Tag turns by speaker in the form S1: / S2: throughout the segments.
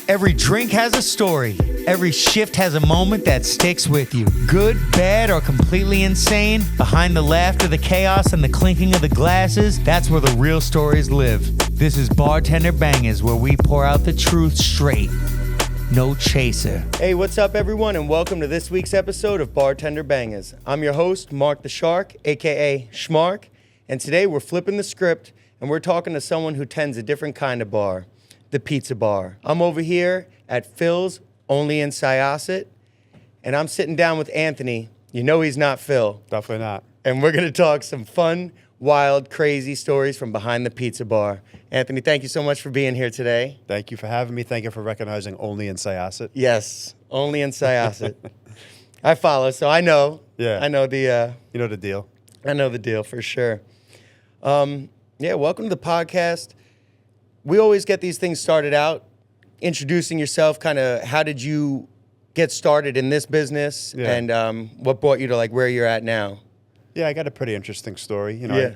S1: Every drink has a story. Every shift has a moment that sticks with you. Good, bad, or completely insane, behind the laughter, the chaos, and the clinking of the glasses, that's where the real stories live. This is Bartender Bangaz, where we pour out the truth straight. No chaser. Hey, what's up, everyone, and welcome to this week's episode of Bartender Bangaz. I'm your host, Mark the Shark, a.k.a. Schmark, and today we're flipping the script, and we're talking to someone who tends a different kind of bar, the pizza bar. I'm over here at Phil's, only in Syosset, and I'm sitting down with Anthony. You know he's not Phil.
S2: Definitely not.
S1: And we're going to talk some fun, wild, crazy stories from behind the pizza bar. Anthony, thank you so much for being here today.
S2: Thank you for having me. Thank you for recognizing only in Syosset.
S1: Yes, only in Syosset. I follow, so I know.
S2: Yeah.
S1: I know the...
S2: you know the deal.
S1: I know the deal for sure. Welcome to the podcast. We always get these things started out, introducing yourself, kind of how did you get started in this business, and what brought you to like where you're at now?
S2: Yeah, I got a pretty interesting story. You know,
S1: Yeah.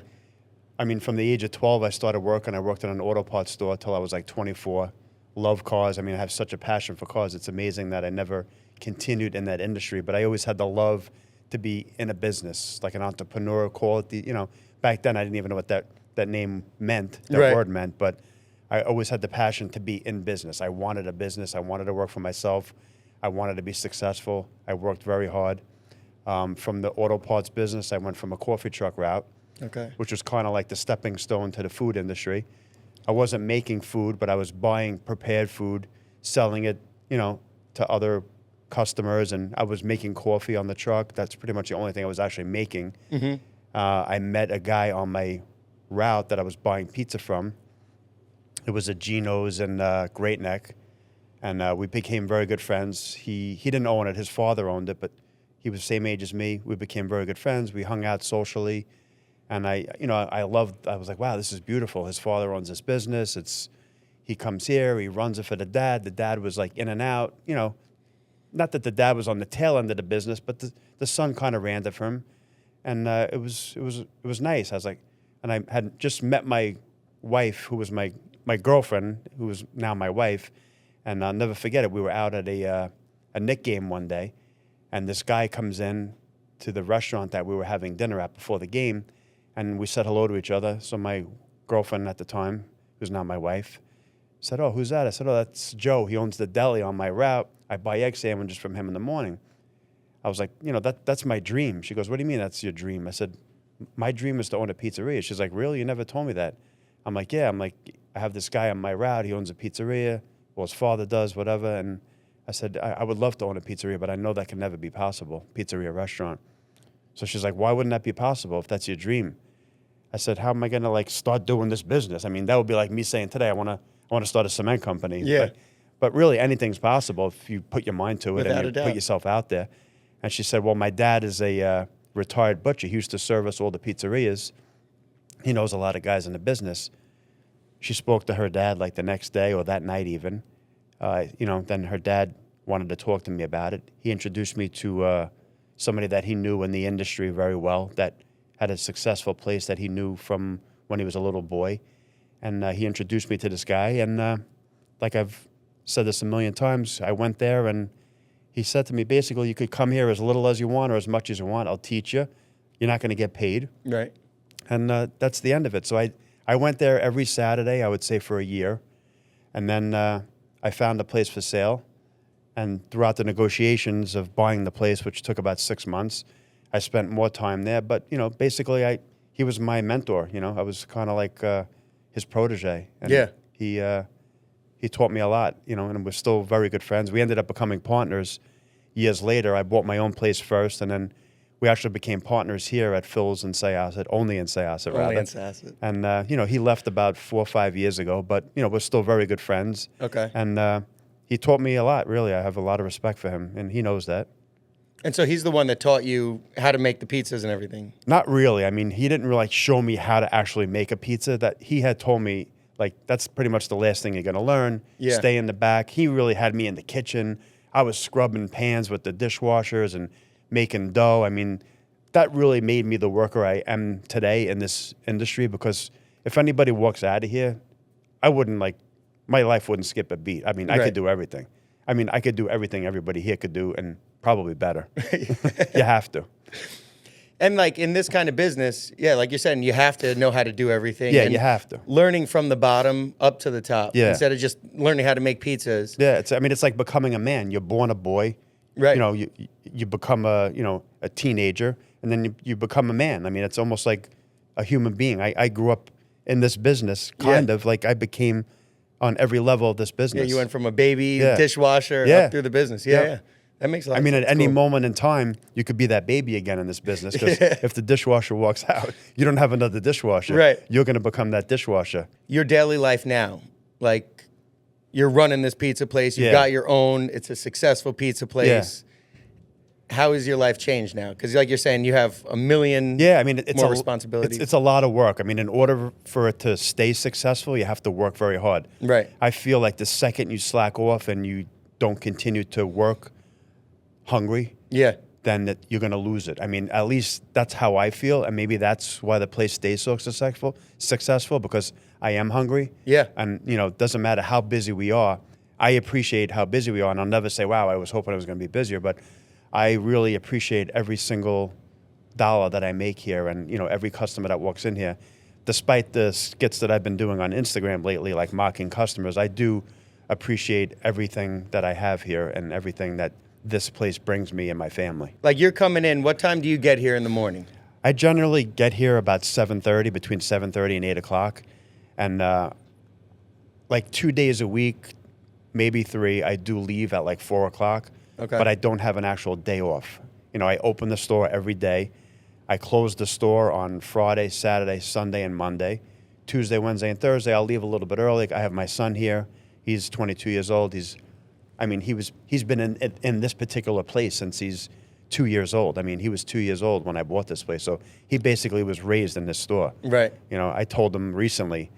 S2: I mean, from the age of 12, I started working. I worked in an auto parts store till I was like 24. Love cars. I mean, I have such a passion for cars. It's amazing that I never continued in that industry, but I always had the love to be in a business, like an entrepreneur, call it the, you know, back then I didn't even know what that name meant, that word meant, but I always had the passion to be in business. I wanted a business. I wanted to work for myself. I wanted to be successful. I worked very hard. From the auto parts business, I went from a coffee truck route, which was kind of like the stepping stone to the food industry. I wasn't making food, but I was buying prepared food, selling it, you know, to other customers, and I was making coffee on the truck. That's pretty much the only thing I was actually making.
S1: Mm-hmm.
S2: I met a guy on my route that I was buying pizza from. It was a Gino's in Great Neck, and we became very good friends. He didn't own it. His father owned it, but he was the same age as me. We became very good friends. We hung out socially, and I was like, wow, this is beautiful. His father owns this business. He comes here, he runs it for the dad. The dad was like in and out, you know, not that the dad was on the tail end of the business, but the son kind of ran it for him, and it was nice. I was like, and I had just met my wife, who was my girlfriend, who was now my wife, and I'll never forget it. We were out at a Knick game one day, and this guy comes in to the restaurant that we were having dinner at before the game, and we said hello to each other. So my girlfriend at the time, who's now my wife, said, "Oh, who's that?" I said, "Oh, that's Joe. He owns the deli on my route. I buy egg sandwiches from him in the morning." I was like, you know, that's my dream. She goes, "What do you mean that's your dream?" I said, "My dream is to own a pizzeria." She's like, "Really? You never told me that." I'm like, "Yeah." I'm like, I have this guy on my route. He owns a pizzeria. Well, his father does, whatever. And I said, I would love to own a pizzeria, but I know that can never be possible, pizzeria restaurant. So she's like, "Why wouldn't that be possible if that's your dream?" I said, "How am I going to like start doing this business? I mean, that would be like me saying today, I want to start a cement company."
S1: Yeah.
S2: But really anything's possible if you put your mind to it.
S1: Without
S2: and
S1: a
S2: you
S1: doubt.
S2: put yourself out there. And she said, "Well, my dad is a retired butcher. He used to service all the pizzerias. He knows a lot of guys in the business." She spoke to her dad like the next day or that night even. Then her dad wanted to talk to me about it. He introduced me to somebody that he knew in the industry very well, that had a successful place that he knew from when he was a little boy. And he introduced me to this guy. And like I've said this a million times, I went there and he said to me, basically, you could come here as little as you want or as much as you want. I'll teach you. You're not going to get paid.
S1: Right.
S2: And that's the end of it. So I went there every Saturday, I would say, for a year. And then I found a place for sale. And throughout the negotiations of buying the place, which took about 6 months, I spent more time there. But, you know, basically, he was my mentor. You know, I was kind of like his protege. And he taught me a lot, you know, and we're still very good friends. We ended up becoming partners years later. I bought my own place first, and then we actually became partners here at Phil's in Syosset, only in Syosset, rather.
S1: Only in Syosset.
S2: And, he left about 4 or 5 years ago, but, we're still very good friends.
S1: Okay.
S2: And he taught me a lot, really. I have a lot of respect for him, and he knows that.
S1: And so he's the one that taught you how to make the pizzas and everything?
S2: Not really. I mean, he didn't really show me how to actually make a pizza. That he had told me, like, that's pretty much the last thing you're going to learn.
S1: Yeah.
S2: Stay in the back. He really had me in the kitchen. I was scrubbing pans with the dishwashers and making dough. I mean, that really made me the worker I am today in this industry, because if anybody walks out of here, I wouldn't, like, my life wouldn't skip a beat. I mean, I
S3: Right.
S2: could do everything. I mean, I could do everything everybody here could do, and probably better. You have to.
S3: And like in this kind of business, yeah, like you're saying, you have to know how to do everything.
S2: Yeah,
S3: and
S2: you have to.
S3: Learning from the bottom up to the top
S2: Yeah.
S3: instead of just learning how to make pizzas.
S2: Yeah, it's like becoming a man. You're born a boy.
S3: Right.
S2: You know, you become a teenager, and then you become a man. I mean, it's almost like a human being. I grew up in this business, kind of like I became on every level of this business.
S3: Yeah, you went from a baby
S2: Yeah.
S3: dishwasher
S2: Yeah.
S3: up through the business. Yeah,
S2: Yeah.
S3: yeah. That makes a lot
S2: I
S3: of
S2: mean,
S3: sense.
S2: at any
S3: Cool.
S2: moment in time, you could be that baby again in this business, because if the dishwasher walks out, you don't have another dishwasher.
S3: Right.
S2: You're going to become that dishwasher.
S3: Your daily life now, like you're running this pizza place, you've
S2: Yeah.
S3: got your own, it's a successful pizza place. How has your life changed now? Because like you're saying, you have a million
S2: Yeah, I mean, it's
S3: more
S2: a,
S3: responsibilities.
S2: It's a lot of work. I mean, in order for it to stay successful, you have to work very hard.
S3: Right.
S2: I feel like the second you slack off and you don't continue to work hungry,
S3: Yeah.
S2: then you're going to lose it. I mean, at least that's how I feel, and maybe that's why the place stays so successful, because I am hungry.
S3: Yeah.
S2: And, it doesn't matter how busy we are. I appreciate how busy we are, and I'll never say, wow, I was hoping I was going to be busier, but I really appreciate every single dollar that I make here, and, every customer that walks in here. Despite the skits that I've been doing on Instagram lately, like mocking customers, I do appreciate everything that I have here and everything that this place brings me and my family.
S3: Like you're coming in, what time do you get here in the morning?
S2: I generally get here about 7:30, between 7:30 and 8 o'clock. And like 2 days a week, maybe 3, I do leave at like 4 o'clock.
S3: Okay.
S2: But I don't have an actual day off. I open the store every day. I close the store on Friday, Saturday, Sunday, and Monday. Tuesday, Wednesday, and Thursday, I'll leave a little bit early. I have my son here. He's 22 years old. He's been in this particular place since he's 2 years old. I mean, he was 2 years old when I bought this place. So he basically was raised in this store.
S3: Right.
S2: I told him recently,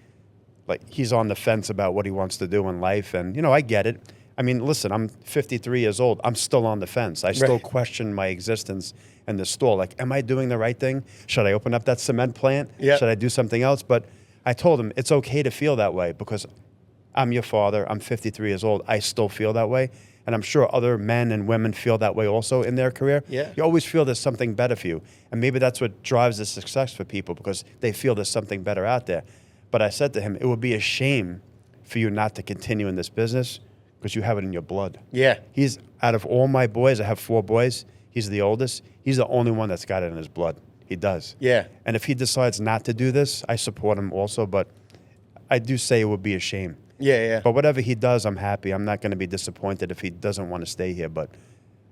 S2: like, he's on the fence about what he wants to do in life. And, I get it. I mean, listen, I'm 53 years old. I'm still on the fence. I still
S3: Right.
S2: question my existence in the store. Like, am I doing the right thing? Should I open up that cement plant?
S3: Yeah.
S2: Should I do something else? But I told him it's okay to feel that way, because I'm your father. I'm 53 years old. I still feel that way. And I'm sure other men and women feel that way also in their career.
S3: Yeah.
S2: You always feel there's something better for you. And maybe that's what drives the success for people, because they feel there's something better out there. But I said to him, it would be a shame for you not to continue in this business, because you have it in your blood.
S3: Yeah.
S2: He's, out of all my boys, I have 4 boys, he's the oldest. He's the only one that's got it in his blood. He does.
S3: Yeah.
S2: And if he decides not to do this, I support him also, but I do say it would be a shame.
S3: Yeah, yeah.
S2: But whatever he does, I'm happy. I'm not going to be disappointed if he doesn't want to stay here, but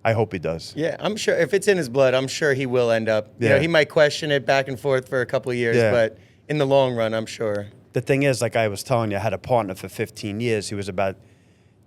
S2: I hope he does.
S3: Yeah, I'm sure if it's in his blood, I'm sure he will end up.
S2: Yeah.
S3: He might question it back and forth for a couple of years,
S2: Yeah.
S3: but in the long run, I'm sure.
S2: The thing is, like I was telling you, I had a partner for 15 years. He was about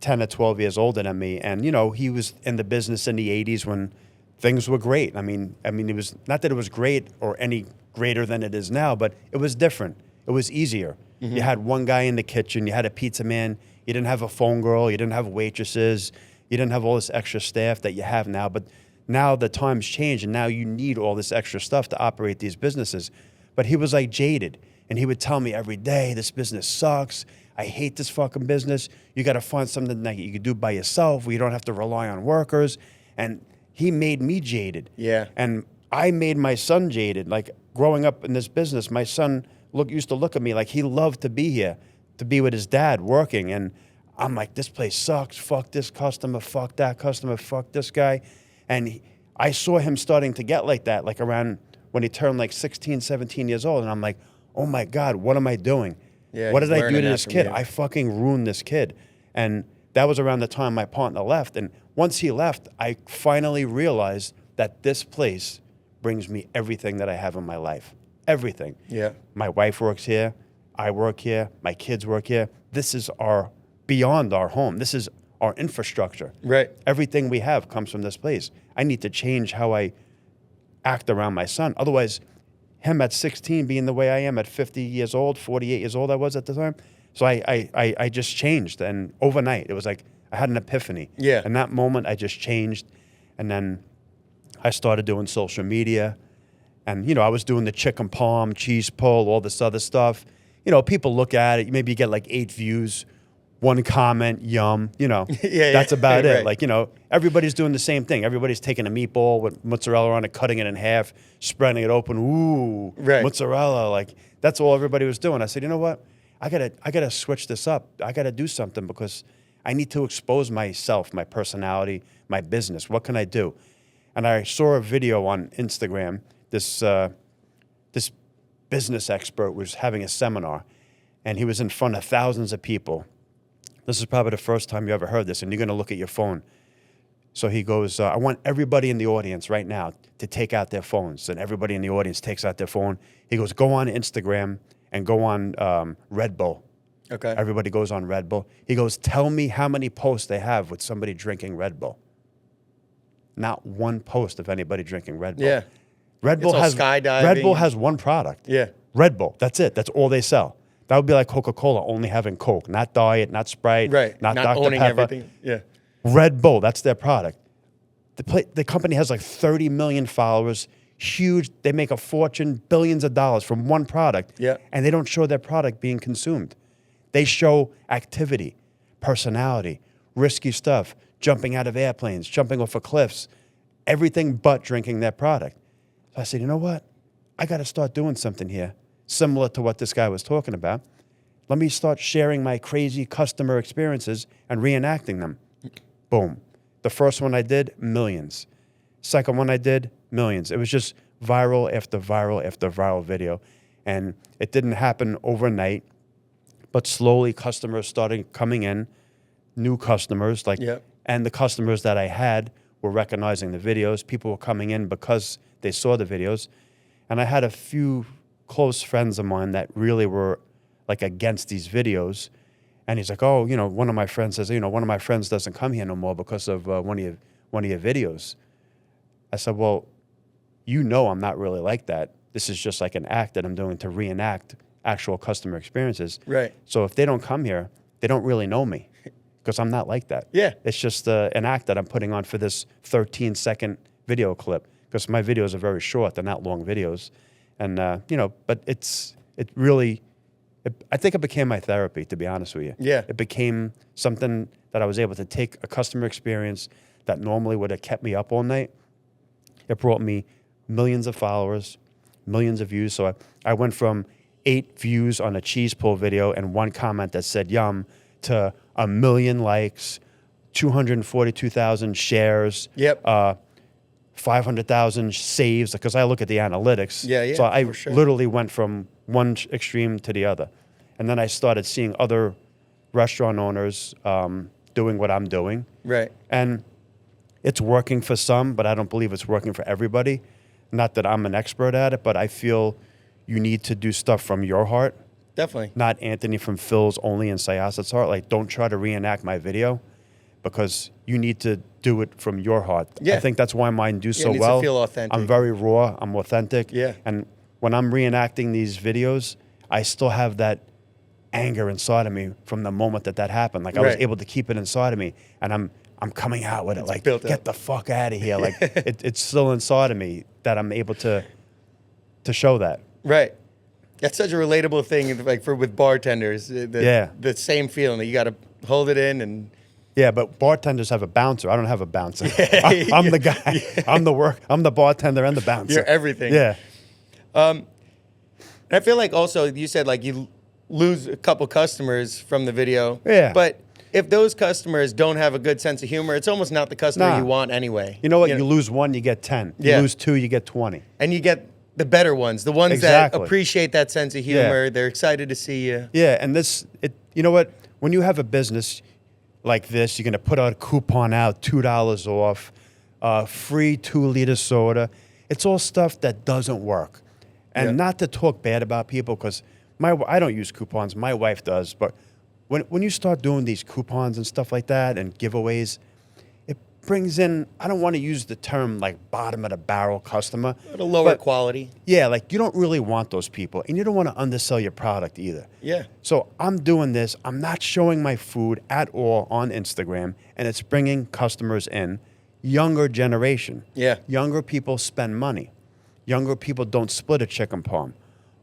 S2: 10 or 12 years older than me. And, he was in the business in the 80s when things were great. I mean, it was not that it was great or any greater than it is now, but it was different. It was easier. You had one guy in the kitchen. You had a pizza man. You didn't have a phone girl. You didn't have waitresses. You didn't have all this extra staff that you have now. But now the times change, and now you need all this extra stuff to operate these businesses. But he was like jaded, and he would tell me every day, this business sucks. I hate this fucking business. You got to find something that you can do by yourself where you don't have to rely on workers. And he made me jaded.
S3: Yeah.
S2: And I made my son jaded. Like, growing up in this business, my son used to look at me like he loved to be here, to be with his dad working. And I'm like, this place sucks. Fuck this customer. Fuck that customer. Fuck this guy. And I saw him starting to get like that, like around when he turned like 16, 17 years old. And I'm like, oh my God, what am I doing?
S3: Yeah,
S2: What
S3: he's
S2: did I do
S3: learning
S2: to
S3: that
S2: this
S3: from
S2: kid?
S3: you.
S2: I fucking ruined this kid. And that was around the time my partner left. And once he left, I finally realized that this place brings me everything that I have in my life. Everything.
S3: Yeah.
S2: My wife works here. I work here. My kids work here. This is beyond our home. This is our infrastructure.
S3: Right.
S2: Everything we have comes from this place. I need to change how I act around my son. Otherwise, him at 16 being the way I am at 50 years old, 48 years old I was at the time. So I just changed. And overnight, it was like I had an epiphany.
S3: Yeah.
S2: In that moment, I just changed. And then I started doing social media. And, I was doing the chicken palm, cheese pull, all this other stuff. People look at it. Maybe you get like 8 views. one comment, yum,
S3: Yeah,
S2: that's about it.
S3: right.
S2: Like, everybody's doing the same thing. Everybody's taking a meatball with mozzarella on it, cutting it in half, spreading it open. Ooh,
S3: Right.
S2: mozzarella. Like, that's all everybody was doing. I said, you know what? I gotta switch this up. I gotta do something because I need to expose myself, my personality, my business. What can I do? And I saw a video on Instagram. This business expert was having a seminar, and he was in front of thousands of people. This is probably the first time you ever heard this, and you're going to look at your phone. So he goes, I want everybody in the audience right now to take out their phones. And everybody in the audience takes out their phone. He goes, go on Instagram and go on Red Bull.
S3: Okay.
S2: Everybody goes on Red Bull. He goes, tell me how many posts they have with somebody drinking Red Bull. Not one post of anybody drinking Red Bull.
S3: Yeah.
S2: Red Bull
S3: all
S2: has
S3: skydiving.
S2: Red Bull has one product.
S3: Yeah.
S2: Red Bull. That's it. That's all they sell. That would be like Coca-Cola only having Coke, not Diet, not Sprite,
S3: Right.
S2: not Dr.
S3: owning
S2: Pepper.
S3: everything. Yeah.
S2: Red Bull, that's their product. The company has like 30 million followers, huge. They make a fortune, billions of dollars from one product,
S3: Yeah.
S2: and they don't show their product being consumed. They show activity, personality, risky stuff, jumping out of airplanes, jumping off of cliffs, everything but drinking their product. So I said, you know what? I got to start doing something here, similar to what this guy was talking about. Let me start sharing my crazy customer experiences and reenacting them. Boom. The first one I did, millions. Second one I did, millions. It was just viral after viral after viral video. And it didn't happen overnight, but slowly customers started coming in, new customers.
S3: Yep.
S2: And the customers that I had were recognizing the videos. People were coming in because they saw the videos. And I had a few close friends of mine that really were like against these videos. And he's like, oh, one of my friends says, one of my friends doesn't come here no more because of one of your videos. I said, well, I'm not really like that. This is just like an act that I'm doing to reenact actual customer experiences.
S3: Right.
S2: So if they don't come here, they don't really know me because I'm not like that.
S3: Yeah.
S2: It's just an act that I'm putting on for this 13-second video clip because my videos are very short. They're not long videos. And, but I think it became my therapy, to be honest with you.
S3: Yeah.
S2: It became something that I was able to take a customer experience that normally would have kept me up all night. It brought me millions of followers, millions of views. So I went from 8 views on a cheese pull video and one comment that said yum to 1 million likes, 242,000 shares.
S3: Yep.
S2: 500,000 saves, because I look at the analytics.
S3: Yeah,
S2: so I
S3: for sure.
S2: literally went from one extreme to the other. And then I started seeing other restaurant owners doing what I'm doing.
S3: Right.
S2: And it's working for some, but I don't believe it's working for everybody. Not that I'm an expert at it, but I feel you need to do stuff from your heart.
S3: Definitely.
S2: Not Anthony from Phil's only in Syosset's heart. Like, don't try to reenact my video because you need to do it from your heart.
S3: Yeah.
S2: I think that's why mine do so
S3: it needs
S2: well.
S3: to feel authentic.
S2: I'm very raw. I'm authentic.
S3: Yeah.
S2: And when I'm reenacting these videos, I still have that anger inside of me from the moment that happened. Like I was
S3: Right.
S2: able to keep it inside of me, and I'm coming out with it. Like,
S3: built
S2: get
S3: up.
S2: the fuck out of here. Like it's still inside of me that I'm able to show that.
S3: Right. That's such a relatable thing, like with bartenders.
S2: Yeah.
S3: The same feeling that you got to hold it in and.
S2: Yeah, but bartenders have a bouncer. I don't have a bouncer. I'm the guy. Yeah. I'm the bartender and the bouncer.
S3: You're everything.
S2: Yeah.
S3: And I feel like also you said like you lose a couple customers from the video.
S2: Yeah.
S3: But if those customers don't have a good sense of humor, it's almost not the customer
S2: Nah.
S3: you want anyway.
S2: You know what? You lose 1, you get 10.
S3: Yeah.
S2: You lose 2, you get 20.
S3: And you get the better ones, the ones
S2: Exactly.
S3: that appreciate that sense of humor. They're excited to see you.
S2: Yeah, and you know what? When you have a business like this, you're going to put a coupon out, $2 off, free 2-liter soda. It's all stuff that doesn't work. And not to talk bad about people, because I don't use coupons. My wife does. But when you start doing these coupons and stuff like that and giveaways, it brings in, I don't want to use the term like bottom of the barrel customer.
S3: At a lower
S2: but
S3: quality.
S2: Yeah, like you don't really want those people. And you don't want to undersell your product either.
S3: Yeah.
S2: So I'm doing this. I'm not showing my food at all on Instagram, and it's bringing customers in. Younger generation.
S3: Yeah.
S2: Younger people spend money. Younger people don't split a chicken palm.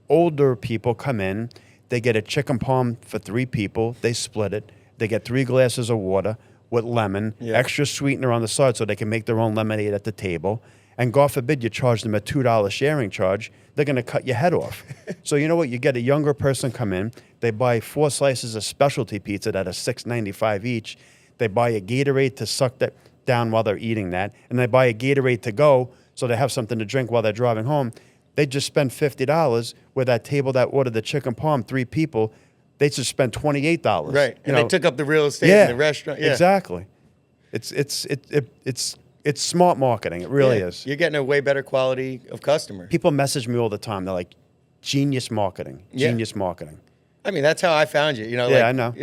S2: Older people come in. They get a chicken palm for 3 people. They split it. They get 3 glasses of water with lemon, extra sweetener on the side so they can make their own lemonade at the table. And God forbid you charge them a $2 sharing charge, they're going to cut your head off. So you know what? You get a younger person come in, they buy 4 slices of specialty pizza that are $6.95 each. They buy a Gatorade to suck that down while they're eating that, and they buy a Gatorade to go so they have something to drink while they're driving home. They just spend $50 where that table that ordered the chicken parm, 3 people, they just spent $28.
S3: Right, and they took up the real estate in the restaurant. Yeah,
S2: exactly. It's smart marketing. It really is.
S3: You're getting a way better quality of customer.
S2: People message me all the time. They're like, genius marketing. Genius marketing.
S3: I mean, that's how I found you. You know,
S2: I know.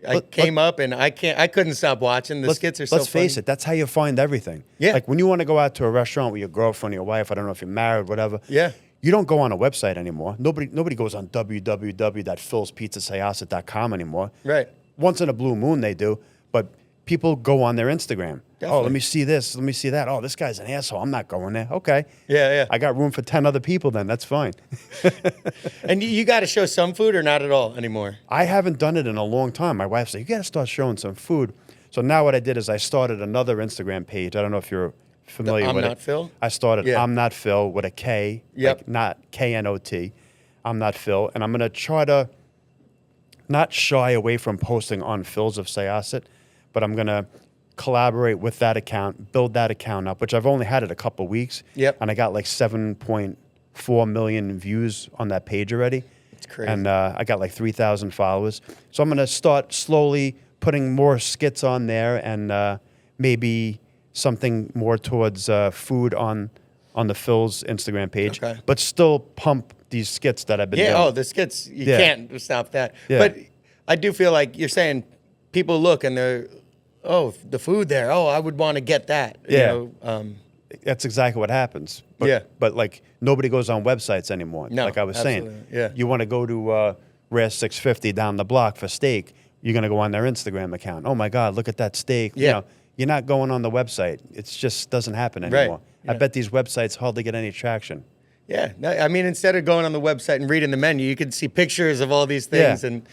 S3: I came up and I couldn't stop watching. The skits are so funny.
S2: Let's face it, that's how you find everything.
S3: Yeah.
S2: Like when you want to go out to a restaurant with your girlfriend or your wife, I don't know if you're married, whatever.
S3: Yeah.
S2: You don't go on a website anymore. Nobody goes on www.philspizzasayasa.com anymore.
S3: Right.
S2: Once in a blue moon they do, but people go on their Instagram.
S3: Definitely.
S2: Oh, let me see this. Let me see that. Oh, this guy's an asshole. I'm not going there. Okay.
S3: Yeah.
S2: I got room for 10 other people then. That's fine.
S3: And you got to show some food or not at all anymore?
S2: I haven't done it in a long time. My wife said, you got to start showing some food. So now what I did is I started another Instagram page. I don't know if you're familiar with it.
S3: I'm Not Phil?
S2: I started I'm Not Phil with a K, like not K-N-O-T. I'm Not Phil. And I'm going to try to not shy away from posting on Phil's of Syosset, but I'm going to collaborate with that account, build that account up, which I've only had it a couple weeks.
S3: Yep.
S2: And I got like 7.4 million views on that page already.
S3: It's crazy.
S2: And I got like 3,000 followers. So I'm going to start slowly putting more skits on there and maybe something more towards food on the Phil's Instagram page.
S3: Okay.
S2: But still pump these skits that I've been doing.
S3: Yeah, the skits, you can't stop that.
S2: Yeah.
S3: But I do feel like you're saying people look and they're, oh, the food there. Oh, I would want to get that.
S2: Yeah.
S3: You know,
S2: That's exactly what happens. But, But like nobody goes on websites anymore.
S3: No,
S2: like I was
S3: absolutely.
S2: saying.
S3: Yeah.
S2: You want to go to Rare 650 down the block for steak. You're going to go on their Instagram account. Oh my God, look at that steak.
S3: Yeah.
S2: You know, you're not going on the website. It just doesn't happen anymore.
S3: Right. Yeah.
S2: I bet these websites hardly get any traction.
S3: Yeah. No, I mean, instead of going on the website and reading the menu, you can see pictures of all these things and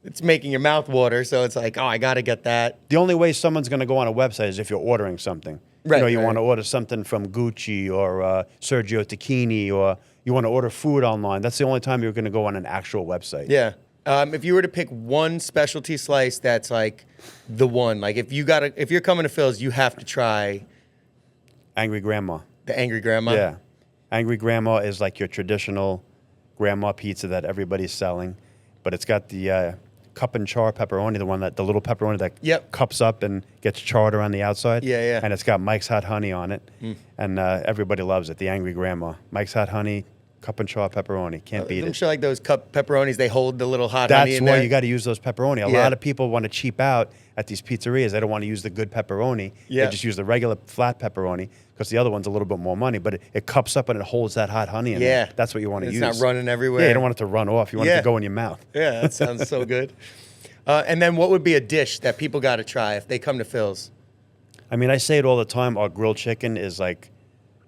S3: it's making your mouth water. So it's like, oh, I got to get that.
S2: The only way someone's going to go on a website is if you're ordering something.
S3: Right,
S2: You know, you
S3: right.
S2: want to order something from Gucci or Sergio Tacchini, or you want to order food online. That's the only time you're going to go on an actual website.
S3: Yeah. If you were to pick one specialty slice that's like the one, like if you're coming to Phil's, you have to try
S2: Angry Grandma.
S3: the Angry Grandma.
S2: Yeah. Angry Grandma is like your traditional grandma pizza that everybody's selling, but it's got the cup and char pepperoni, the little pepperoni that cups up and gets charred around the outside.
S3: Yeah.
S2: And it's got Mike's Hot Honey on it, and everybody loves it, the Angry Grandma. Mike's Hot Honey, cup and char pepperoni. Can't beat
S3: I'm
S2: it.
S3: sure like those cup pepperonis, they hold the little hot honey
S2: That's
S3: in
S2: why
S3: there.
S2: you got to use those pepperoni. A lot of people want to cheap out at these pizzerias. They don't want to use the good pepperoni.
S3: Yeah.
S2: They just use the regular flat pepperoni because the other one's a little bit more money, but it cups up and it holds that hot honey in there. That's what you want to use.
S3: It's not running everywhere.
S2: Yeah, you don't want it to run off. You want it to go in your mouth.
S3: Yeah, that sounds so good. And then what would be a dish that people got to try if they come to Phil's?
S2: I mean, I say it all the time. Our grilled chicken is like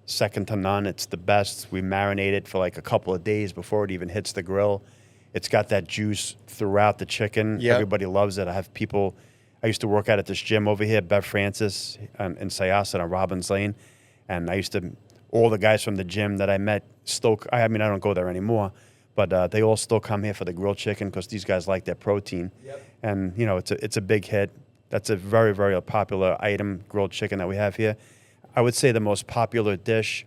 S2: second to none. It's the best. We marinate it for like a couple of days before it even hits the grill. It's got that juice throughout the chicken.
S3: Yep.
S2: Everybody loves it. I used to work out at this gym over here, Bev Francis, in Syosset on Robbins Lane. And all the guys from the gym that I met I don't go there anymore, but they all still come here for the grilled chicken because these guys like their protein.
S3: Yep.
S2: And, you know, it's a big hit. That's a very, very popular item, grilled chicken that we have here. I would say the most popular dish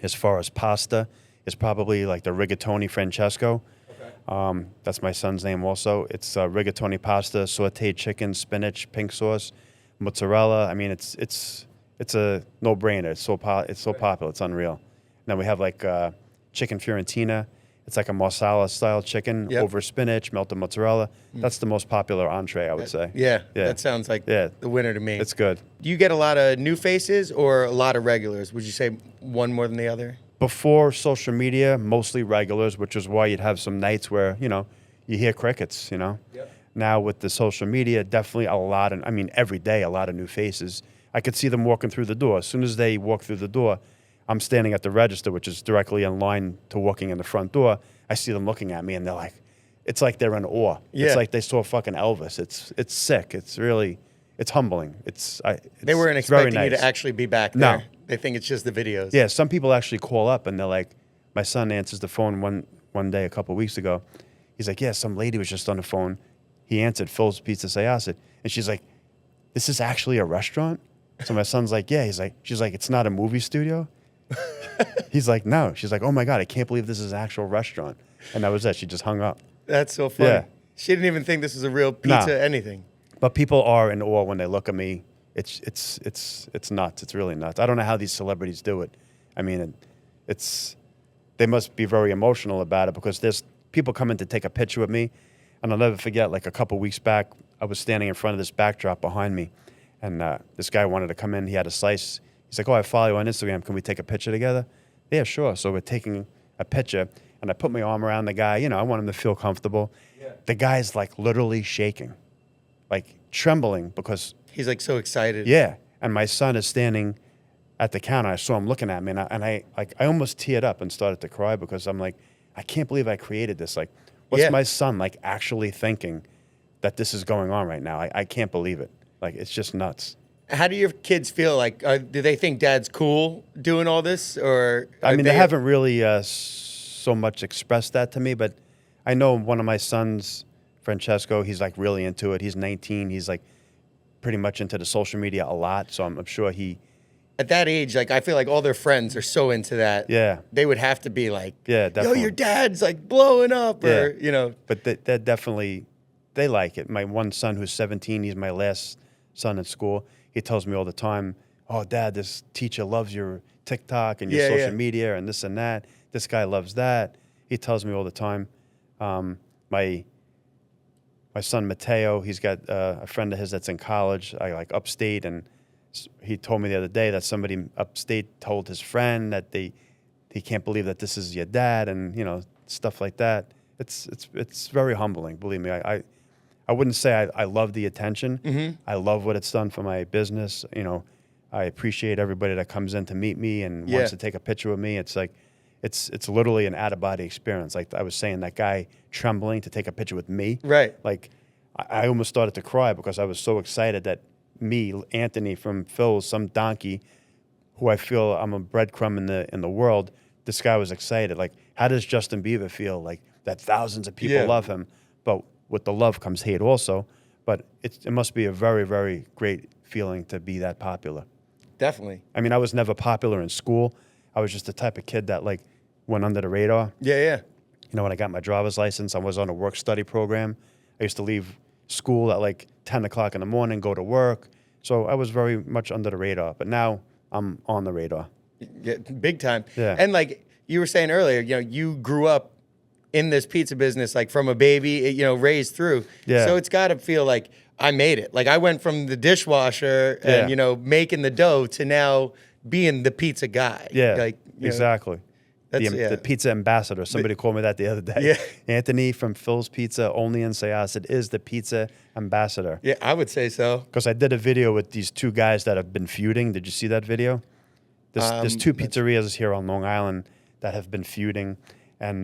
S2: as far as pasta is probably like the rigatoni Francesco. Okay. That's my son's name also. It's rigatoni pasta, sauteed chicken, spinach, pink sauce, mozzarella. I mean, it's a no-brainer. It's so popular. It's unreal. And then we have like chicken Fiorentina. It's like a marsala style chicken over spinach, melted mozzarella. That's the most popular entree, I would say.
S3: Yeah, that sounds like the winner to me.
S2: It's good.
S3: Do you get a lot of new faces or a lot of regulars? Would you say one more than the other?
S2: Before social media, mostly regulars, which is why you'd have some nights where, you know, you hear crickets, you know.
S3: Yep.
S2: Now with the social media, definitely every day a lot of new faces. I could see them walking through the door. As soon as they walk through the door, I'm standing at the register, which is directly in line to walking in the front door. I see them looking at me, and they're like, it's like they're in awe.
S3: Yeah.
S2: It's like they saw fucking Elvis. It's sick. It's really, it's humbling.
S3: They weren't
S2: it's very
S3: expecting you
S2: nice.
S3: to actually be back
S2: No.
S3: there. They think it's just the videos.
S2: Yeah, some people actually call up and they're like, my son answers the phone one day a couple of weeks ago. He's like, yeah, some lady was just on the phone. He answered, Phil's Pizzerias. I said, and she's like, this is actually a restaurant? So my son's like, yeah. She's like, it's not a movie studio? He's like, no. She's like, oh my God, I can't believe this is an actual restaurant. And that was it. She just hung up.
S3: That's so funny.
S2: Yeah.
S3: She didn't even think this was a real pizza anything.
S2: But people are in awe when they look at me. It's nuts. It's really nuts. I don't know how these celebrities do it. I mean, they must be very emotional about it because there's people coming to take a picture with me. And I'll never forget, like a couple weeks back, I was standing in front of this backdrop behind me. And this guy wanted to come in. He had a slice. He's like, oh, I follow you on Instagram. Can we take a picture together? Yeah, sure. So we're taking a picture. And I put my arm around the guy. You know, I want him to feel comfortable. Yeah. The guy's like literally shaking, like trembling because...
S3: He's like so excited.
S2: Yeah. And my son is standing at the counter. I saw him looking at me. And I almost teared up and started to cry because I'm like, I can't believe I created this. Like, what's my son like actually thinking that this is going on right now? I can't believe it. Like, it's just nuts.
S3: How do your kids feel? Like, do they think Dad's cool doing all this? Or
S2: I mean, they haven't really so much expressed that to me, but I know one of my sons, Francesco, he's like really into it. He's 19. He's like pretty much into the social media a lot. So I'm sure he...
S3: At that age, like, I feel like all their friends are so into that.
S2: Yeah.
S3: They would have to be like,
S2: yeah, definitely.
S3: yo, your dad's like blowing up, or, you know.
S2: But they're definitely, they like it. My one son who's 17, he's my last son at school. He tells me all the time, oh, Dad, this teacher loves your TikTok and your social media and this and that. This guy loves that. He tells me all the time. My son, Mateo, he's got a friend of his that's in college, like upstate, and he told me the other day that somebody upstate told his friend that he can't believe that this is your dad, and you know, stuff like that. It's very humbling, believe me. I wouldn't say I love the attention. Mm-hmm. I love what it's done for my business. You know, I appreciate everybody that comes in to meet me and wants to take a picture with me. It's like, it's literally an out-of-body experience. Like I was saying, that guy trembling to take a picture with me. Right. Like I almost started to cry because I was so excited that me, Anthony from Phil's, some donkey, who I feel I'm a breadcrumb in the world. This guy was excited. Like, how does Justin Bieber feel? Like that thousands of people love him, but with the love comes hate also. But it must be a very, very great feeling to be that popular.
S3: Definitely.
S2: I mean, I was never popular in school. I was just the type of kid that like went under the radar.
S3: Yeah, yeah.
S2: You know, when I got my driver's license, I was on a work-study program. I used to leave school at like 10 o'clock in the morning, go to work. So I was very much under the radar. But now I'm on the radar.
S3: Yeah, big time.
S2: Yeah.
S3: And like you were saying earlier, you know, you grew up in this pizza business, like from a baby, you know, raised through. Yeah. So it's got to feel like I made it. Like I went from the dishwasher and, you know, making the dough to now being the pizza guy.
S2: Yeah,
S3: like,
S2: exactly. The pizza ambassador. Somebody called me that the other day.
S3: Yeah.
S2: Anthony from Phil's Pizza, only in Syosset, is the pizza ambassador.
S3: Yeah, I would say so.
S2: Because I did a video with these two guys that have been feuding. Did you see that video? There's two pizzerias here on Long Island that have been feuding. And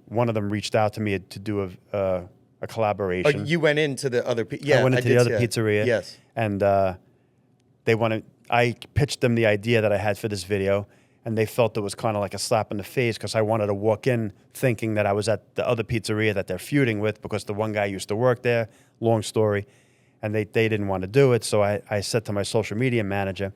S2: one of them reached out to me to do a collaboration.
S3: Oh, you went into the other
S2: I went into the other pizzeria.
S3: Yes.
S2: And I pitched them the idea that I had for this video, and they felt it was kind of like a slap in the face because I wanted to walk in thinking that I was at the other pizzeria that they're feuding with because the one guy used to work there, long story, and they didn't want to do it. So I said to my social media manager,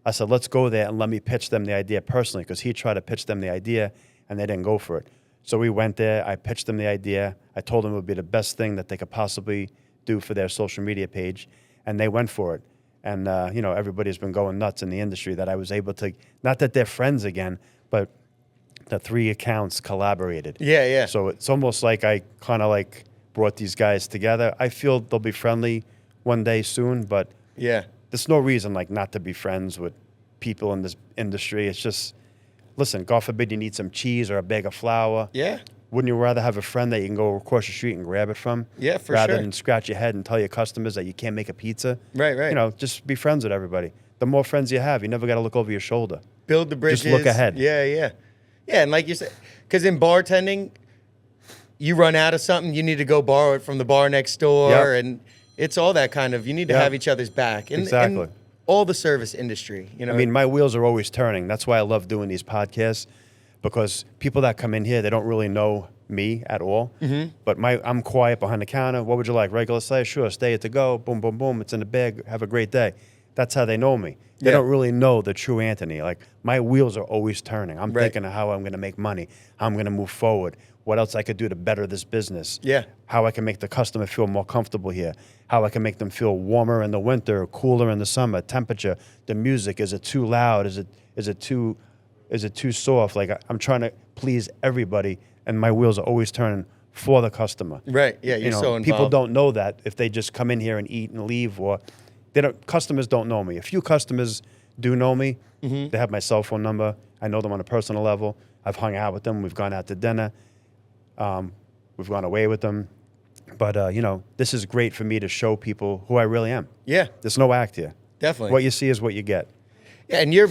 S2: I said, let's go there and let me pitch them the idea personally, because he tried to pitch them the idea and they didn't go for it. So we went there, I pitched them the idea, I told them it would be the best thing that they could possibly do for their social media page, and they went for it. And, you know, everybody's been going nuts in the industry that I was able to, not that they're friends again, but the 3 accounts collaborated.
S3: Yeah, yeah.
S2: So it's almost like I kind of like brought these guys together. I feel they'll be friendly one day soon, but there's no reason like not to be friends with people in this industry. It's just, listen, God forbid you need some cheese or a bag of flour.
S3: Yeah.
S2: Wouldn't you rather have a friend that you can go across the street and grab it from?
S3: Yeah, for
S2: rather
S3: sure.
S2: than scratch your head and tell your customers that you can't make a pizza?
S3: Right, right.
S2: You know, just be friends with everybody. The more friends you have, you never got to look over your shoulder.
S3: Build the bridges.
S2: Just look ahead.
S3: Yeah, yeah. Yeah, and like you said, because in bartending, you run out of something, you need to go borrow it from the bar next door.
S2: Yep.
S3: And it's all that kind of, you need to have each other's back. And,
S2: Exactly.
S3: And all the service industry, you know.
S2: I mean, my wheels are always turning. That's why I love doing these podcasts, because people that come in here, they don't really know me at all. But I'm quiet behind the counter. What would you like? Regular size? Sure. Stay at the go. Boom, boom, boom. It's in the bag. Have a great day. That's how they know me. They don't really know the true Anthony. Like, my wheels are always turning. I'm thinking of how I'm going to make money, how I'm going to move forward, what else I could do to better this business.
S3: Yeah.
S2: How I can make the customer feel more comfortable here. How I can make them feel warmer in the winter, cooler in the summer. Temperature, the music, is it too loud? Is it too soft? Like, I'm trying to please everybody, and my wheels are always turning for the customer.
S3: Right. Yeah. You're so involved.
S2: People don't know that if they just come in here and eat and leave, or customers don't know me. A few customers do know me. They have my cell phone number. I know them on a personal level. I've hung out with them. We've gone out to dinner. We've gone away with them. But, this is great for me to show people who I really am.
S3: Yeah.
S2: There's no act here.
S3: Definitely.
S2: What you see is what you get.
S3: Yeah, and you're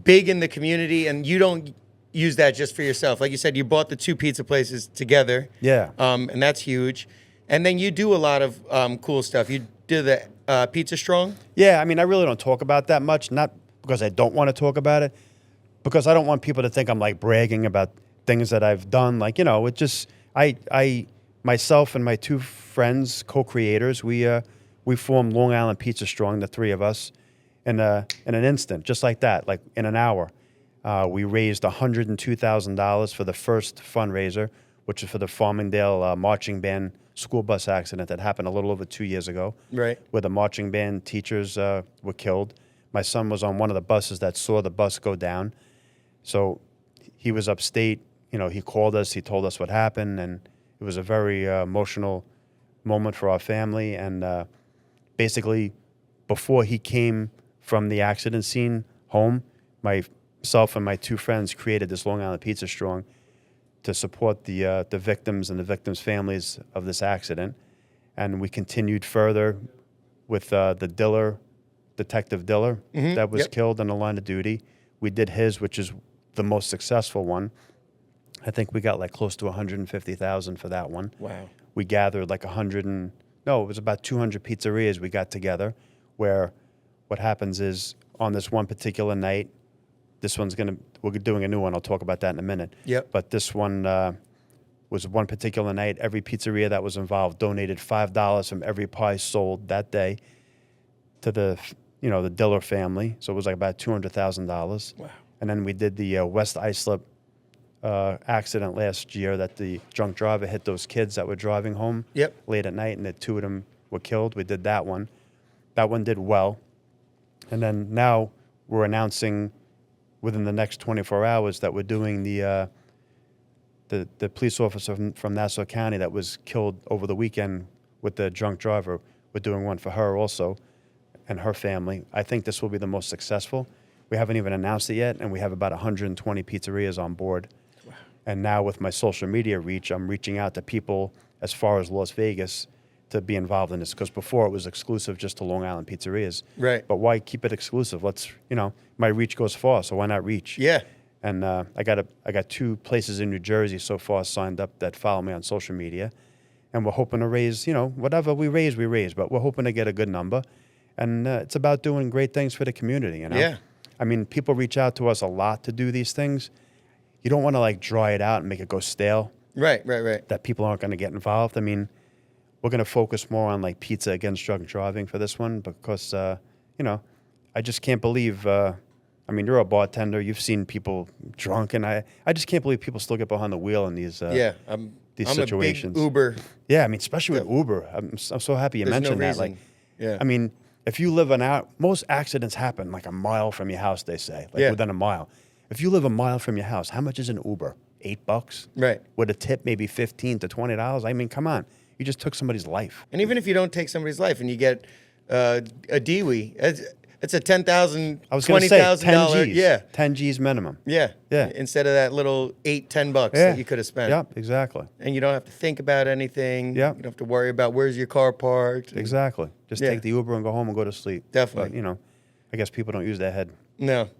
S3: big in the community, and you don't use that just for yourself. Like you said, you bought the 2 pizza places together.
S2: Yeah.
S3: And that's huge. And then you do a lot of cool stuff. You do the Pizza Strong.
S2: Yeah, I mean, I really don't talk about that much, not because I don't want to talk about it, because I don't want people to think I'm like bragging about things that I've done. Like, it just, I myself and my 2 friends, co-creators, we formed Long Island Pizza Strong, the 3 of us, in an instant, just like that, like in an hour. We raised $102,000 for the first fundraiser, which is for the Farmingdale marching band school bus accident that happened a little over 2 years ago.
S3: Right.
S2: Where the marching band teachers were killed. My son was on one of the buses that saw the bus go down. So he was upstate. He called us. He told us what happened. And it was a very emotional moment for our family. And basically, before he came from the accident scene home, myself and my 2 friends created this Long Island Pizza Strong to support the victims and the victims' families of this accident. And we continued further with Detective Diller, that was killed in the line of duty. We did his, which is the most successful one. I think we got like close to $150,000 for that one.
S3: Wow.
S2: We gathered like it was about 200 pizzerias we got together, where what happens is on this one particular night, we're doing a new one. I'll talk about that in a minute.
S3: Yep.
S2: But this one was one particular night. Every pizzeria that was involved donated $5 from every pie sold that day to the Diller family. So it was like about $200,000. Wow. And then we did the West Islip accident last year that the drunk driver hit those kids that were driving home late at night, and the 2 of them were killed. We did that one. That one did well. And then now we're announcing within the next 24 hours that we're doing the police officer from Nassau County that was killed over the weekend with the drunk driver. We're doing one for her also and her family. I think this will be the most successful. We haven't even announced it yet, and we have about 120 pizzerias on board. Wow. And now with my social media reach, I'm reaching out to people as far as Las Vegas to be involved in this, because before it was exclusive just to Long Island pizzerias.
S3: Right.
S2: But why keep it exclusive? Let's, my reach goes far, so why not reach?
S3: Yeah.
S2: And I got 2 places in New Jersey so far signed up that follow me on social media, and we're hoping to raise, whatever we raise, but we're hoping to get a good number, and it's about doing great things for the community.
S3: Yeah.
S2: I mean, people reach out to us a lot to do these things. You don't want to like dry it out and make it go stale.
S3: Right.
S2: That people aren't going to get involved. I mean, we're going to focus more on like pizza against drunk driving for this one, because, I just can't believe, you're a bartender. You've seen people drunk, and I just can't believe people still get behind the wheel in these
S3: I'm
S2: situations.
S3: A big Uber.
S2: Yeah, I mean, especially with Uber. I'm so happy you mentioned that. Like,
S3: yeah.
S2: I mean, if you live most accidents happen like a mile from your house, they say, within a mile. If you live a mile from your house, how much is an Uber? $8? Right. With a tip, maybe $15 to $20. I mean, come on. You just took somebody's life.
S3: And even if you don't take somebody's life and you get a DWI, it's a $10,000, $20,000.
S2: Yeah. 10 G's minimum.
S3: Yeah. Instead of that little $8-10 that you could have spent.
S2: Yep, exactly.
S3: And you don't have to think about anything.
S2: Yep.
S3: You don't have to worry about where's your car parked.
S2: Exactly. Just take the Uber and go home and go to sleep.
S3: Definitely.
S2: But, I guess people don't use their head.
S3: No.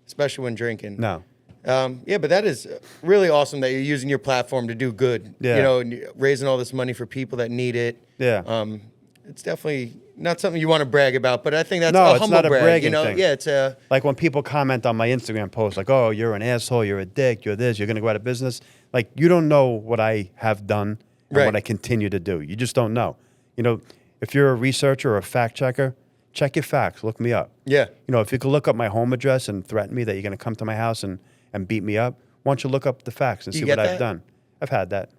S3: Especially when drinking.
S2: No.
S3: Yeah, but that is really awesome that you're using your platform to do good.
S2: Yeah.
S3: You know, and you're raising all this money for people that need it.
S2: Yeah.
S3: It's definitely not something you want to brag about, but I think that's
S2: No,
S3: a
S2: it's
S3: humble
S2: not a
S3: brag.
S2: bragging
S3: You know,
S2: thing.
S3: yeah, it's a
S2: Like when people comment on my Instagram post, like, "Oh, you're an asshole, you're a dick, you're this, you're gonna go out of business." Like, you don't know what I have done and
S3: Right.
S2: what I continue to do. You just don't know. You know, if you're a researcher or a fact checker, check your facts. Look me up.
S3: yeah.
S2: You know, if you could look up my home address and threaten me that you're gonna come to my house and beat me up, why don't you look up the facts and
S3: You
S2: see
S3: get
S2: what
S3: that?
S2: I've done? I've had that.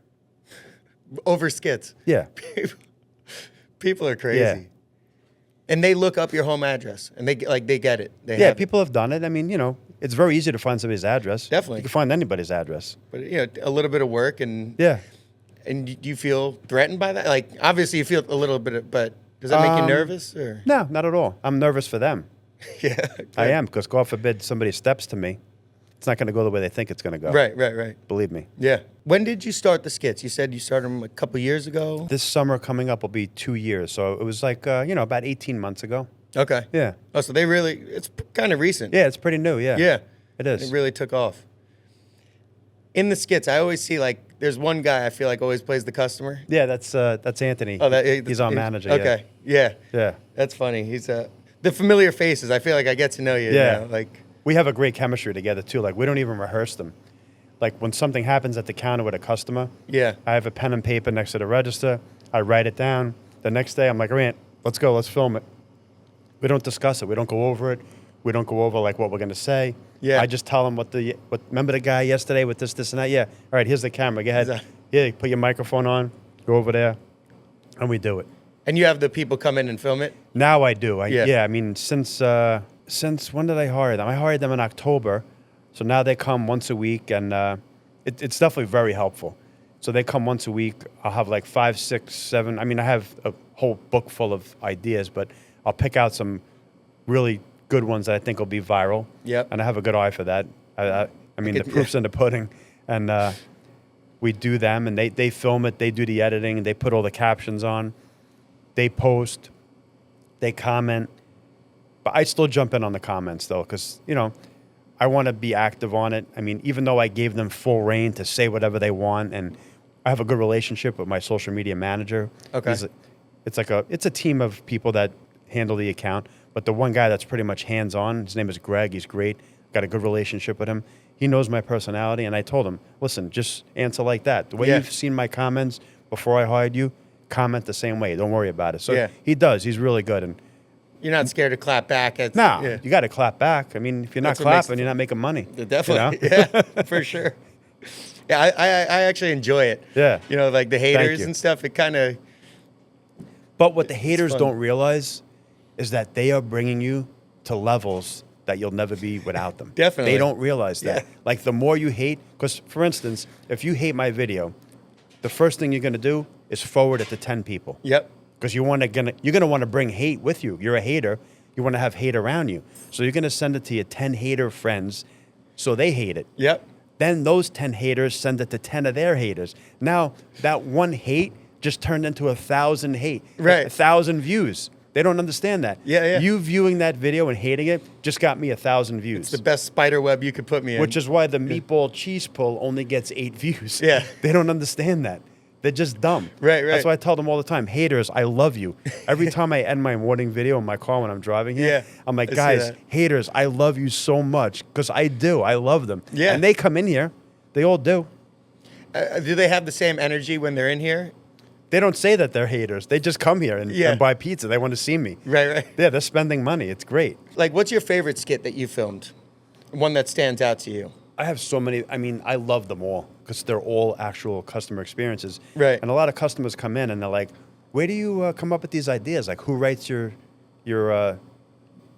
S3: Over skits.
S2: Yeah.
S3: People are crazy.
S2: Yeah.
S3: And they look up your home address and they get it. They
S2: Yeah,
S3: have it.
S2: people have done it. I mean, you know, it's very easy to find somebody's address.
S3: Definitely.
S2: You can find anybody's address.
S3: But you know, a little bit of work and
S2: Yeah.
S3: do you feel threatened by that? Like obviously you feel a little bit, but does that make you nervous or?
S2: No, not at all. I'm nervous for them.
S3: Yeah.
S2: I am, because God forbid somebody steps to me. It's not going to go the way they think it's going to go.
S3: Right.
S2: Believe me.
S3: Yeah. When did you start the skits? You said you started them a couple years ago.
S2: This summer coming up will be 2 years. So it was like, about 18 months ago.
S3: Okay.
S2: Yeah.
S3: Oh, so it's kind of recent.
S2: Yeah, it's pretty new. Yeah.
S3: Yeah.
S2: It is.
S3: It really took off. In the skits, I always see like there's one guy I feel like always plays the customer.
S2: Yeah, that's Anthony.
S3: Oh,
S2: He's our manager.
S3: Okay. Yeah.
S2: Yeah.
S3: That's funny. He's the familiar faces. I feel like I get to know you.
S2: Yeah.
S3: Now. Like.
S2: We have a great chemistry together too. Like, we don't even rehearse them. Like, when something happens at the counter with a customer,
S3: Yeah.
S2: I have a pen and paper next to the register. I write it down. The next day, I'm like, Rant, let's go. Let's film it. We don't discuss it. We don't go over it. We don't go over like what we're gonna say.
S3: Yeah.
S2: I just tell them what remember the guy yesterday with this, and that? Yeah. All right, here's the camera. Go ahead.
S3: Exactly.
S2: Yeah, put your microphone on. Go over there, and we do it.
S3: And you have the people come in and film it.
S2: Now I do.
S3: Yeah.
S2: I mean, since when did I hire them? I hired them in October, so now they come once a week, and it's definitely very helpful. So they come once a week. I'll have like 5, 6, 7. I mean, I have a whole book full of ideas, but I'll pick out some really good ones that I think will be viral.
S3: Yep.
S2: And I have a good eye for that. I mean, the
S3: could-
S2: proof's in the pudding, and we do them, and they film it. They do the editing, and they put all the captions on. They post. They comment. But I still jump in on the comments, though, because, I want to be active on it. I mean, even though I gave them full reign to say whatever they want, and I have a good relationship with my social media manager.
S3: Okay.
S2: It's a team of people that handle the account, but the one guy that's pretty much hands-on, his name is Greg. He's great. Got a good relationship with him. He knows my personality, and I told him, listen, just answer like that. The way
S3: Yeah.
S2: you've seen my comments before I hired you, comment the same way. Don't worry about it. So
S3: Yeah.
S2: he does. He's really good. And
S3: You're not scared to clap back.
S2: no,
S3: Yeah.
S2: you got to clap back. I mean, if you're not
S3: That's what makes
S2: clapping, you're not making money.
S3: Definitely.
S2: You know?
S3: Yeah, for sure. Yeah, I actually enjoy it.
S2: Yeah.
S3: Like the haters
S2: you.
S3: and stuff, it kind of.
S2: But what the haters
S3: fun.
S2: don't realize is that they are bringing you to levels that you'll never be without them.
S3: Definitely.
S2: They don't realize that.
S3: Yeah.
S2: Like, the more you hate, because, for instance, if you hate my video, the first thing you're going to do is forward it to 10 people.
S3: Yep.
S2: Because you're going to want to bring hate with you. You're a hater. You want to have hate around you. So you're going to send it to your 10 hater friends so they hate it.
S3: Yep.
S2: Then those 10 haters send it to 10 of their haters. Now, that one hate just turned into 1,000 hate.
S3: Right.
S2: 1,000 views. They don't understand that.
S3: Yeah.
S2: You viewing that video and hating it just got me 1,000 views.
S3: It's the best spider web you could put me in.
S2: Which is why the meatball cheese pull only gets 8 views.
S3: Yeah.
S2: They don't understand that. They're just dumb.
S3: Right.
S2: That's why I tell them all the time, haters, I love you. Every time I end my morning video in my car when I'm driving here,
S3: Yeah,
S2: I'm like,
S3: I see
S2: guys,
S3: that.
S2: haters, I love you so much. Because I do. I love them.
S3: Yeah.
S2: And they come in here. They all do.
S3: Do they have the same energy when they're in here?
S2: They don't say that they're haters. They just come here and buy pizza. They want to see me.
S3: Right.
S2: Yeah, they're spending money. It's great.
S3: Like, what's your favorite skit that you filmed? One that stands out to you?
S2: I have so many. I mean, I love them all because they're all actual customer experiences.
S3: Right.
S2: And a lot of customers come in and they're like, "Where do you come up with these ideas? Like, who writes your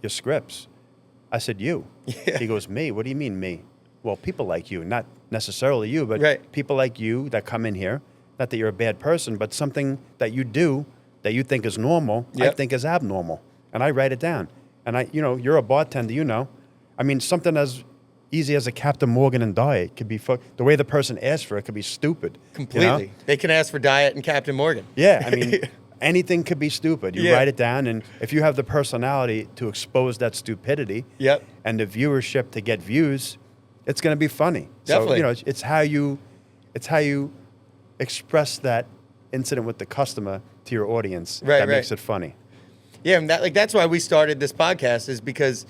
S2: scripts?" I said, "You."
S3: Yeah.
S2: He goes, "Me? What do you mean, me?" Well, people like you, not necessarily you, but
S3: Right.
S2: people like you that come in here. Not that you're a bad person, but something that you do that you think is normal, I
S3: Yep.
S2: think is abnormal, and I write it down. And you're a bartender, I mean, something as easy as a Captain Morgan and diet could be the way the person asked for it could be stupid.
S3: Completely. They can ask for diet and Captain Morgan.
S2: Yeah, I mean, anything could be stupid. You
S3: Yeah.
S2: write it down, and if you have the personality to expose that stupidity
S3: Yep.
S2: and the viewership to get views, it's going to be funny.
S3: Definitely.
S2: So, you know, it's how you express that incident with the customer to your audience that makes it funny.
S3: Yeah, and that's why we started this podcast, is because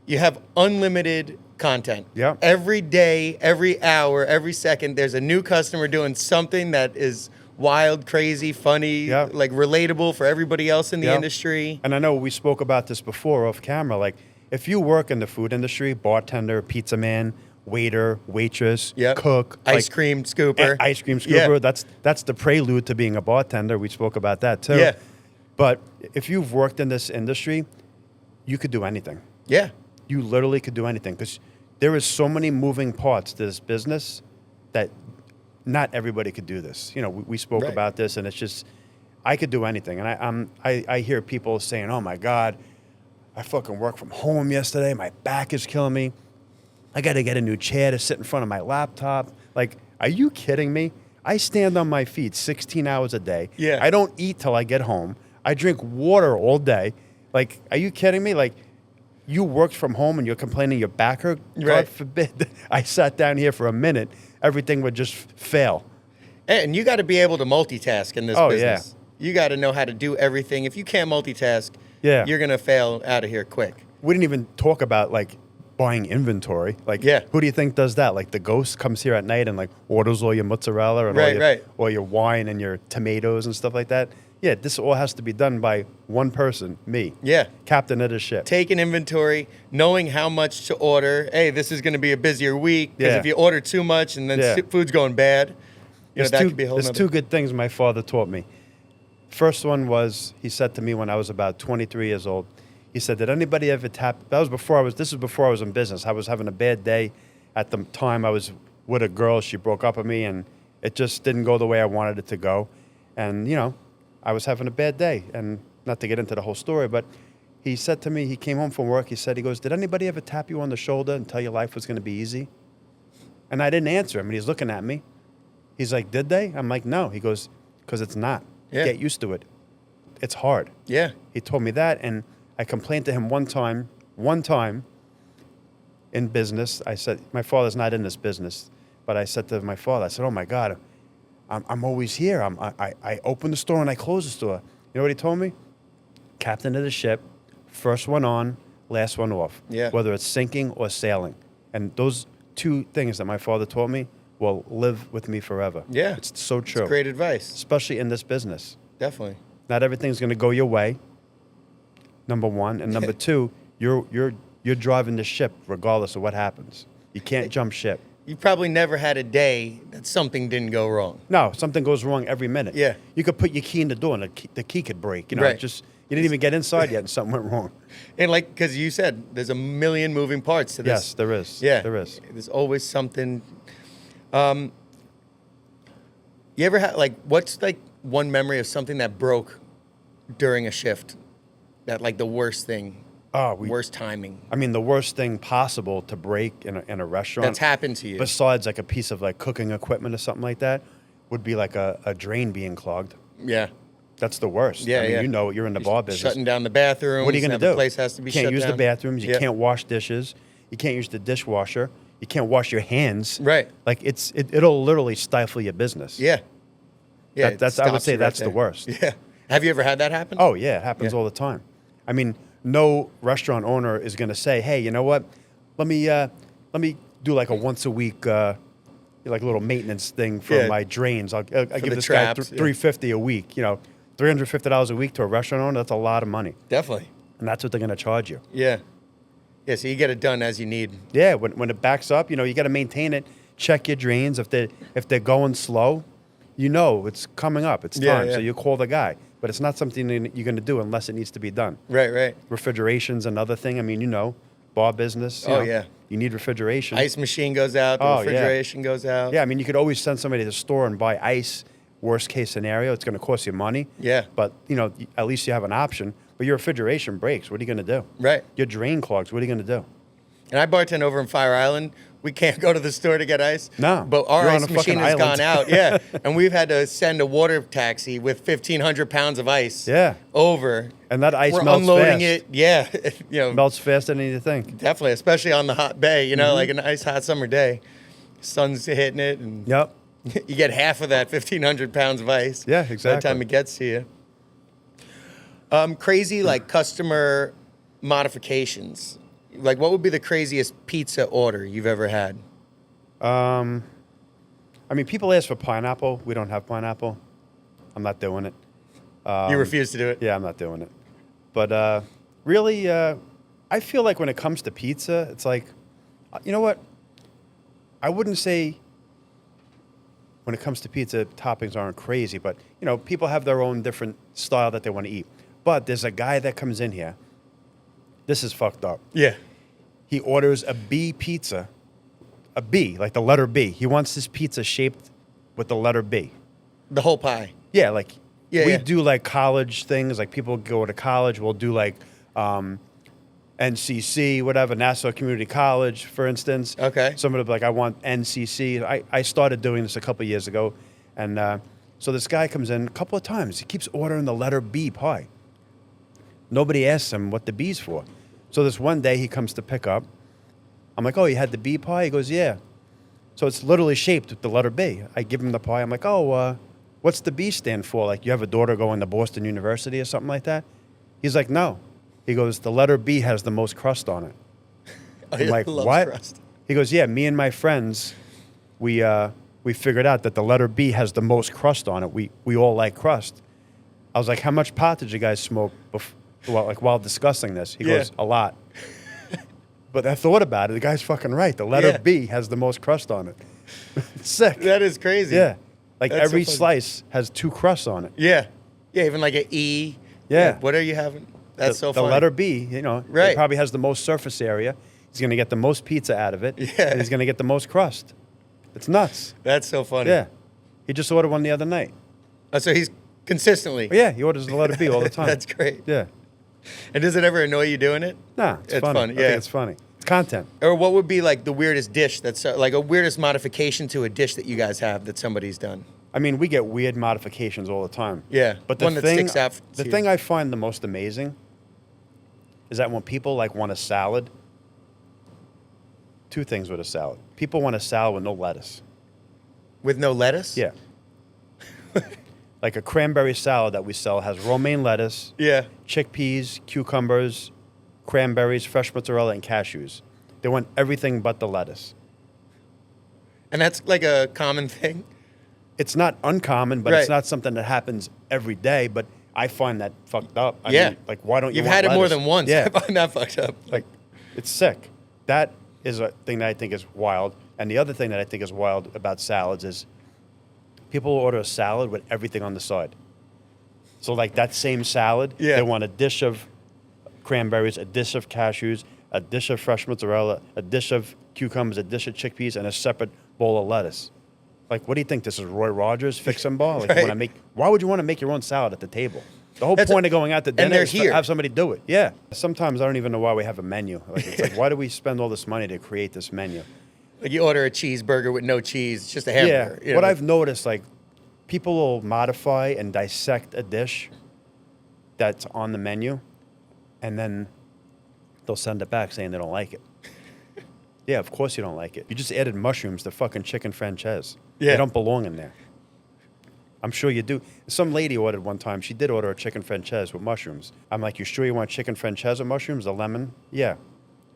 S3: you have unlimited content.
S2: Yeah.
S3: Every day, every hour, every second, there's a new customer doing something that is wild, crazy, funny, like relatable for everybody else in the industry.
S2: And I know we spoke about this before off camera. Like, if you work in the food industry, bartender, pizza man, waiter, waitress, cook,
S3: ice cream scooper.
S2: Ice cream scooper. That's the prelude to being a bartender. We spoke about that too.
S3: Yeah.
S2: But if you've worked in this industry, you could do anything.
S3: Yeah.
S2: You literally could do anything, because there is so many moving parts to this business that not everybody could do this. You know, we spoke about this, and it's just, I could do anything. And I hear people saying, oh my God, I fucking worked from home yesterday. My back is killing me. I got to get a new chair to sit in front of my laptop. Like, are you kidding me? I stand on my feet 16 hours a day.
S3: Yeah.
S2: I don't eat till I get home. I drink water all day. Like, are you kidding me? Like, you worked from home and you're complaining your back hurt? God forbid I sat down here for a minute, everything would just fail.
S3: And you got to be able to multitask in this business. Yeah. You got to know how to do everything. If you can't multitask, you're going to fail out of here quick.
S2: We didn't even talk about, like, buying inventory. Like, who do you think does that? Like, the ghost comes here at night and, like, orders all your mozzarella and all your wine and your tomatoes and stuff like that. Yeah, this all has to be done by one person, me.
S3: Yeah.
S2: Captain of the ship.
S3: Taking inventory, knowing how much to order. Hey, this is going to be a busier week, because if you order too much and then food's going bad, that could be a whole
S2: There's two good things my father taught me. First one was, he said to me when I was about 23 years old, he said, did anybody ever this is before I was in business. I was having a bad day. At the time, I was with a girl. She broke up with me, and it just didn't go the way I wanted it to go. And, you know, I was having a bad day. And not to get into the whole story, but he said to me, he came home from work, he goes, did anybody ever tap you on the shoulder and tell you life was going to be easy? And I didn't answer him, and he's looking at me. He's like, did they? I'm like, no. He goes, because it's not. Get used to it. It's hard. Yeah. He told me that, and I complained to him one time in business. I said, my father's not in this business, but I said to my father, I said, oh my God, I'm always here. I open the store and I close the store. You know what he told me? Captain of the ship, first one on, last one off. Yeah. Whether it's sinking or sailing. And those two things that my father taught me will live with me forever. Yeah. It's so true.
S3: It's great advice.
S2: Especially in this business.
S3: Definitely.
S2: Not everything's going to go your way, number one. And number two, you're driving the ship regardless of what happens. You can't jump ship.
S3: You probably never had a day that something didn't go wrong.
S2: No, something goes wrong every minute. Yeah. You could put your key in the door and the key could break. You know, you didn't even get inside yet and something went wrong.
S3: And like, because you said, there's a million moving parts to this.
S2: Yes, there is.
S3: Yeah.
S2: There is.
S3: There's always something. You ever had, like, what's like one memory of something that broke during a shift? That, like, the worst thing? Worst timing.
S2: I mean, the worst thing possible to break in a restaurant.
S3: That's happened to you.
S2: Besides, like, a piece of, like, cooking equipment or something like that, would be, like, a drain being clogged.
S3: Yeah.
S2: That's the worst.
S3: Yeah,
S2: I mean, you know, you're in the bar business.
S3: Shutting down the bathrooms.
S2: What are you going to do?
S3: The place has to be shut down.
S2: You can't use the bathrooms. You can't wash dishes. You can't use the dishwasher. You can't wash your hands.
S3: Right.
S2: Like, it'll literally stifle your business.
S3: Yeah. Yeah.
S2: I would say that's the worst.
S3: Yeah. Have you ever had that happen?
S2: Oh, yeah. It happens all the time. I mean, no restaurant owner is going to say, hey, you know what? Let me do like a once a week, like a little maintenance thing for my drains. I'll give this guy $350 a week. You know, $350 a week to a restaurant owner, that's a lot of money.
S3: Definitely.
S2: And that's what they're going to charge you.
S3: Yeah. Yeah, so you get it done as you need.
S2: Yeah, when it backs up, you know, you got to maintain it. Check your drains. If they're going slow, you know it's coming up. It's time. So you call the guy. But it's not something you're going to do unless it needs to be done.
S3: Right, right.
S2: Refrigeration's another thing. I mean, you know, bar business. You need refrigeration.
S3: Ice machine goes out. The refrigeration goes out.
S2: Yeah, I mean, you could always send somebody to the store and buy ice. Worst case scenario, it's going to cost you money.
S3: Yeah.
S2: But, you know, at least you have an option. But your refrigeration breaks. What are you going to do?
S3: Right.
S2: Your drain clogs. What are you going to do?
S3: And I bartend over in Fire Island. We can't go to the store to get ice.
S2: No.
S3: But our ice machine has gone out. Yeah. And we've had to send a water taxi with 1,500 pounds of ice over.
S2: And that ice
S3: we're
S2: melts
S3: unloading
S2: fast.
S3: it. Yeah, you know,
S2: Melts faster than you think.
S3: definitely, especially on the hot bay. You know, like a nice hot summer day, sun's hitting it, and
S2: Yep.
S3: you get half of that 1,500 pounds of ice.
S2: Yeah,
S3: By the
S2: exactly.
S3: time it gets to you. Crazy like customer modifications. Like, what would be the craziest pizza order you've ever had?
S2: I mean, people ask for pineapple. We don't have pineapple. I'm not doing it.
S3: You refuse to do it?
S2: Yeah, I'm not doing it. But really, I feel like when it comes to pizza, it's like, you know what? I wouldn't say when it comes to pizza, toppings aren't crazy, but, you know, people have their own different style that they want to eat. But there's a guy that comes in here. This is fucked up.
S3: Yeah.
S2: He orders a B pizza, a B, like the letter B. He wants this pizza shaped with the letter B.
S3: The whole pie.
S2: Yeah, like
S3: Yeah,
S2: we
S3: yeah.
S2: do like college things. Like people go to college. We'll do like NCC, whatever, Nassau Community College, for instance.
S3: Okay.
S2: Somebody will be like, I want NCC. I started doing this a couple of years ago. And so this guy comes in a couple of times. He keeps ordering the letter B pie. Nobody asks him what the B's for. So this one day he comes to pick up. I'm like, oh, you had the B pie? He goes, yeah. So it's literally shaped with the letter B. I give him the pie. I'm like, oh, what's the B stand for? Like, you have a daughter going to Boston University or something like that? He's like, no. He goes, the letter B has the most crust on it.
S3: Oh,
S2: I'm like, what?
S3: Crust.
S2: He goes, yeah, me and my friends, we figured out that the letter B has the most crust on it. We all like crust. I was like, how much pot did you guys smoke while discussing this? He goes, a lot. But I thought about it. The guy's fucking right. The letter B has the most crust on it. It's sick.
S3: That is crazy.
S2: Yeah. Like
S3: That's
S2: every
S3: so funny.
S2: slice has 2 crusts on it.
S3: Yeah. Yeah, even like an E.
S2: Yeah.
S3: What are you having? That's so
S2: The
S3: funny.
S2: letter B, you know,
S3: Right.
S2: it probably has the most surface area. He's going to get the most pizza out of it.
S3: Yeah.
S2: And he's going to get the most crust. It's nuts.
S3: That's so funny.
S2: Yeah. He just ordered one the other night.
S3: Oh, so he's consistently.
S2: Yeah, he orders the letter B all the time.
S3: That's great.
S2: Yeah.
S3: And does it ever annoy you doing it?
S2: Nah, it's
S3: It's
S2: funny.
S3: funny,
S2: I
S3: yeah.
S2: think it's funny. It's content.
S3: Or what would be like the weirdest dish that's like a weirdest modification to a dish that you guys have that somebody's done?
S2: I mean, we get weird modifications all the time.
S3: Yeah,
S2: But the
S3: one that
S2: thing,
S3: sticks out to
S2: the
S3: you.
S2: thing I find the most amazing is that when people like want a salad, 2 things with a salad. People want a salad with no lettuce.
S3: With no lettuce?
S2: Yeah. Like a cranberry salad that we sell has romaine lettuce,
S3: Yeah.
S2: chickpeas, cucumbers, cranberries, fresh mozzarella, and cashews. They want everything but the lettuce.
S3: And that's like a common thing?
S2: It's not uncommon, but
S3: Right.
S2: it's not something that happens every day. But I find that fucked up. I
S3: Yeah.
S2: mean, like, why don't you
S3: You've
S2: want
S3: had it more
S2: lettuce?
S3: than once.
S2: Yeah.
S3: I find that fucked up.
S2: Like, it's sick. That is a thing that I think is wild. And the other thing that I think is wild about salads is people will order a salad with everything on the side. So, like, that same salad,
S3: Yeah.
S2: they want a dish of cranberries, a dish of cashews, a dish of fresh mozzarella, a dish of cucumbers, a dish of chickpeas, and a separate bowl of lettuce. Like, what do you think? This is Roy Rogers Fix and Bar? Like,
S3: Right.
S2: you wanna why would you want to make your own salad at the table? The whole
S3: That's
S2: point of going out to dinner
S3: they're
S2: is to
S3: here.
S2: have somebody do it. Yeah. Sometimes I don't even know why we have a menu. Like, it's like, why do we spend all this money to create this menu?
S3: Like you order a cheeseburger with no cheese, it's just a
S2: Yeah.
S3: hamburger. you
S2: What
S3: know?
S2: I've noticed, like, people will modify and dissect a dish that's on the menu, and then they'll send it back saying they don't like it. Yeah, of course you don't like it. You just added mushrooms to fucking chicken franchise.
S3: Yeah.
S2: They don't belong in there. I'm sure you do. Some lady ordered one time. She did order a chicken franchise with mushrooms. I'm like, you sure you want chicken franchise with mushrooms? The lemon? Yeah.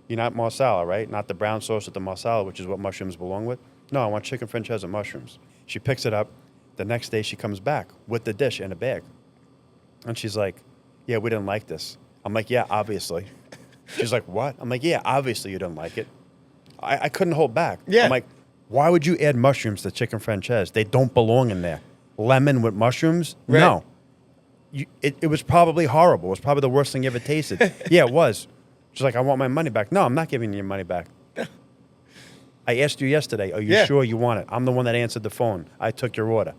S2: You're not marsala, right? Not the brown sauce with the marsala, which is what mushrooms belong with. No, I want chicken franchise with mushrooms. She picks it up. The next day she comes back with the dish in a bag. And she's like, yeah, we didn't like this. I'm like, yeah, obviously. She's like, what? I'm like, yeah, obviously you didn't like it. I couldn't hold back.
S3: Yeah.
S2: I'm like, why would you add mushrooms to chicken franchise? They don't belong in there. Lemon with mushrooms?
S3: Right.
S2: No. It was probably horrible. It was probably the worst thing you ever tasted. Yeah, it was. She's like, I want my money back. No, I'm not giving you your money back. I asked you yesterday, are you
S3: Yeah.
S2: sure you want it? I'm the one that answered the phone. I took your order.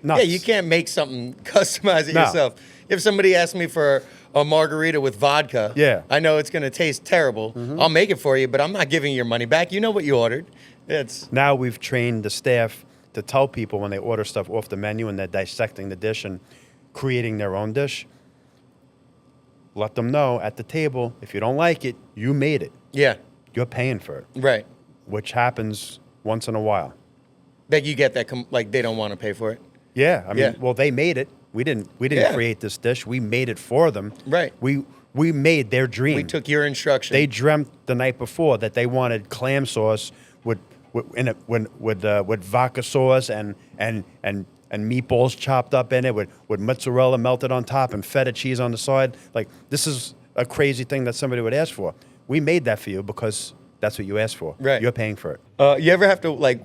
S2: Nuts.
S3: Yeah, you can't make something, customize it
S2: No.
S3: yourself. If somebody asks me for a margarita with vodka,
S2: Yeah.
S3: I know it's going to taste terrible. I'll make it for you, but I'm not giving you your money back. You know what you ordered. It's
S2: Now we've trained the staff to tell people when they order stuff off the menu and they're dissecting the dish and creating their own dish. let them know at the table, if you don't like it, you made it.
S3: Yeah.
S2: You're paying for it.
S3: Right.
S2: Which happens once in a while.
S3: Like you get that, like they don't want to pay for it.
S2: Yeah. I mean,
S3: Yeah.
S2: well, they made it. We didn't
S3: Yeah.
S2: create this dish. We made it for them.
S3: Right.
S2: We made their dream.
S3: We took your instruction.
S2: They dreamt the night before that they wanted clam sauce with vodka sauce and meatballs chopped up in it with mozzarella melted on top and feta cheese on the side. Like, this is a crazy thing that somebody would ask for. We made that for you because that's what you asked for.
S3: Right.
S2: You're paying for it.
S3: You ever have to like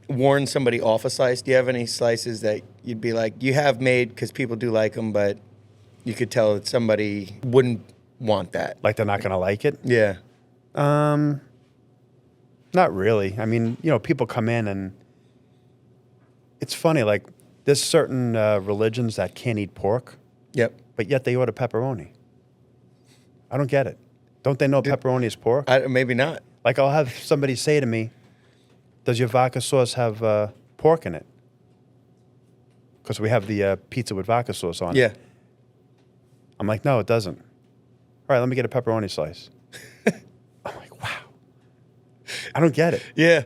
S3: warn somebody off a slice? Do you have any slices that you'd be like, you have made because people do like them, but you could tell that somebody wouldn't want that?
S2: Like they're not going to like it?
S3: Yeah.
S2: Not really. I mean, people come in and it's funny. Like, there's certain religions that can't eat pork.
S3: Yep.
S2: But yet they order pepperoni. I don't get it. Don't they know pepperoni is pork?
S3: Maybe not.
S2: Like, I'll have somebody say to me, does your vodka sauce have pork in it? Because we have the pizza with vodka sauce on it.
S3: Yeah.
S2: I'm like, no, it doesn't. All right, let me get a pepperoni slice. I'm like, wow. I don't get it.
S3: Yeah.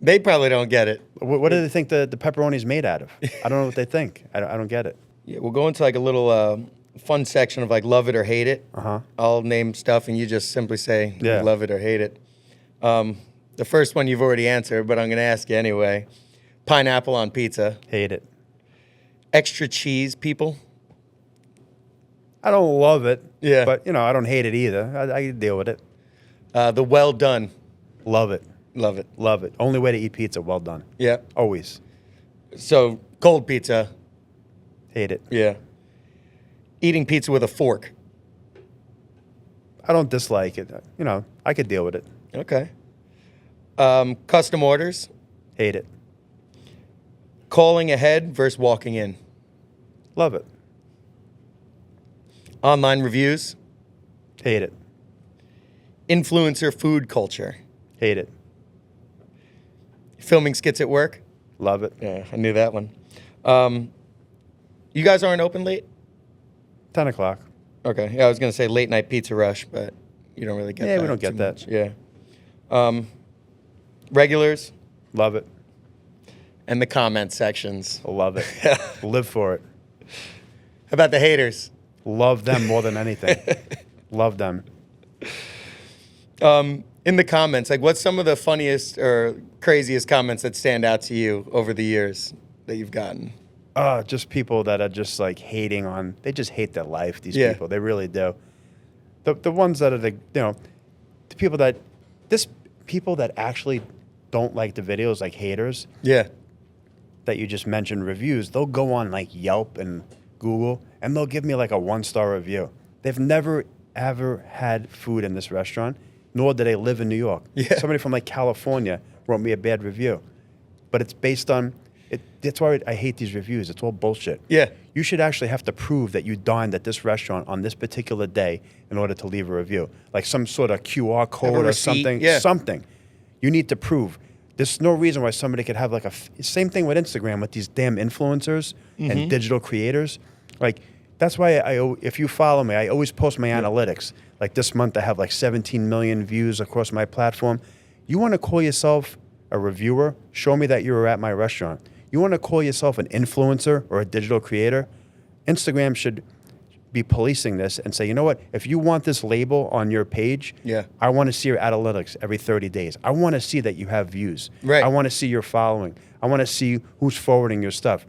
S3: They probably don't get it.
S2: What do they think the pepperoni's made out of? I don't know what they think. I don't get it.
S3: Yeah, we'll go into like a little fun section of like love it or hate it.
S2: Uh-huh.
S3: I'll name stuff and you just simply say
S2: Yeah.
S3: you love it or hate it. The first one you've already answered, but I'm going to ask you anyway. Pineapple on pizza.
S2: Hate it.
S3: Extra cheese, people.
S2: I don't love it.
S3: Yeah.
S2: But, I don't hate it either. I can deal with it.
S3: The well done.
S2: Love it.
S3: Love it.
S2: Love it. Only way to eat pizza, well done.
S3: Yeah.
S2: Always.
S3: So cold pizza.
S2: Hate it.
S3: Yeah. Eating pizza with a fork.
S2: I don't dislike it. I could deal with it.
S3: Okay. Custom orders.
S2: Hate it.
S3: Calling ahead versus walking in.
S2: Love it.
S3: Online reviews.
S2: Hate it.
S3: Influencer food culture.
S2: Hate it.
S3: Filming skits at work.
S2: Love it.
S3: Yeah, I knew that one. You guys aren't open late?
S2: 10 o'clock.
S3: Okay. Yeah, I was going to say late night pizza rush, but you don't really get that.
S2: Yeah, we don't get
S3: too
S2: that.
S3: much. Yeah. Regulars
S2: Love it.
S3: and the comment sections.
S2: Love it. Live for it.
S3: How about the haters?
S2: Love them more than anything. Love them.
S3: In the comments, like what's some of the funniest or craziest comments that stand out to you over the years that you've gotten?
S2: Just people that are just like hating on, they just hate their life, these
S3: Yeah.
S2: people. They really do. The ones that are the people that actually don't like the videos, like haters,
S3: Yeah.
S2: that you just mentioned reviews, they'll go on like Yelp and Google and they'll give me like a 1-star review. They've never ever had food in this restaurant, nor do they live in New York.
S3: Yeah.
S2: Somebody from like California wrote me a bad review, but it's based on it. That's why I hate these reviews. It's all bullshit.
S3: Yeah.
S2: You should actually have to prove that you dined at this restaurant on this particular day in order to leave a review, like some sort of QR code or
S3: receipt,
S2: something.
S3: yeah.
S2: Something. You need to prove. There's no reason why somebody could have like same thing with Instagram with these damn influencers and digital creators. Like, that's why if you follow me, I always post my analytics. Like this month I have like 17 million views across my platform. You want to call yourself a reviewer? Show me that you were at my restaurant. You want to call yourself an influencer or a digital creator? Instagram should be policing this and say, you know what? If you want this label on your page,
S3: Yeah.
S2: I want to see your analytics every 30 days. I want to see that you have views.
S3: Right.
S2: I want to see your following. I want to see who's forwarding your stuff.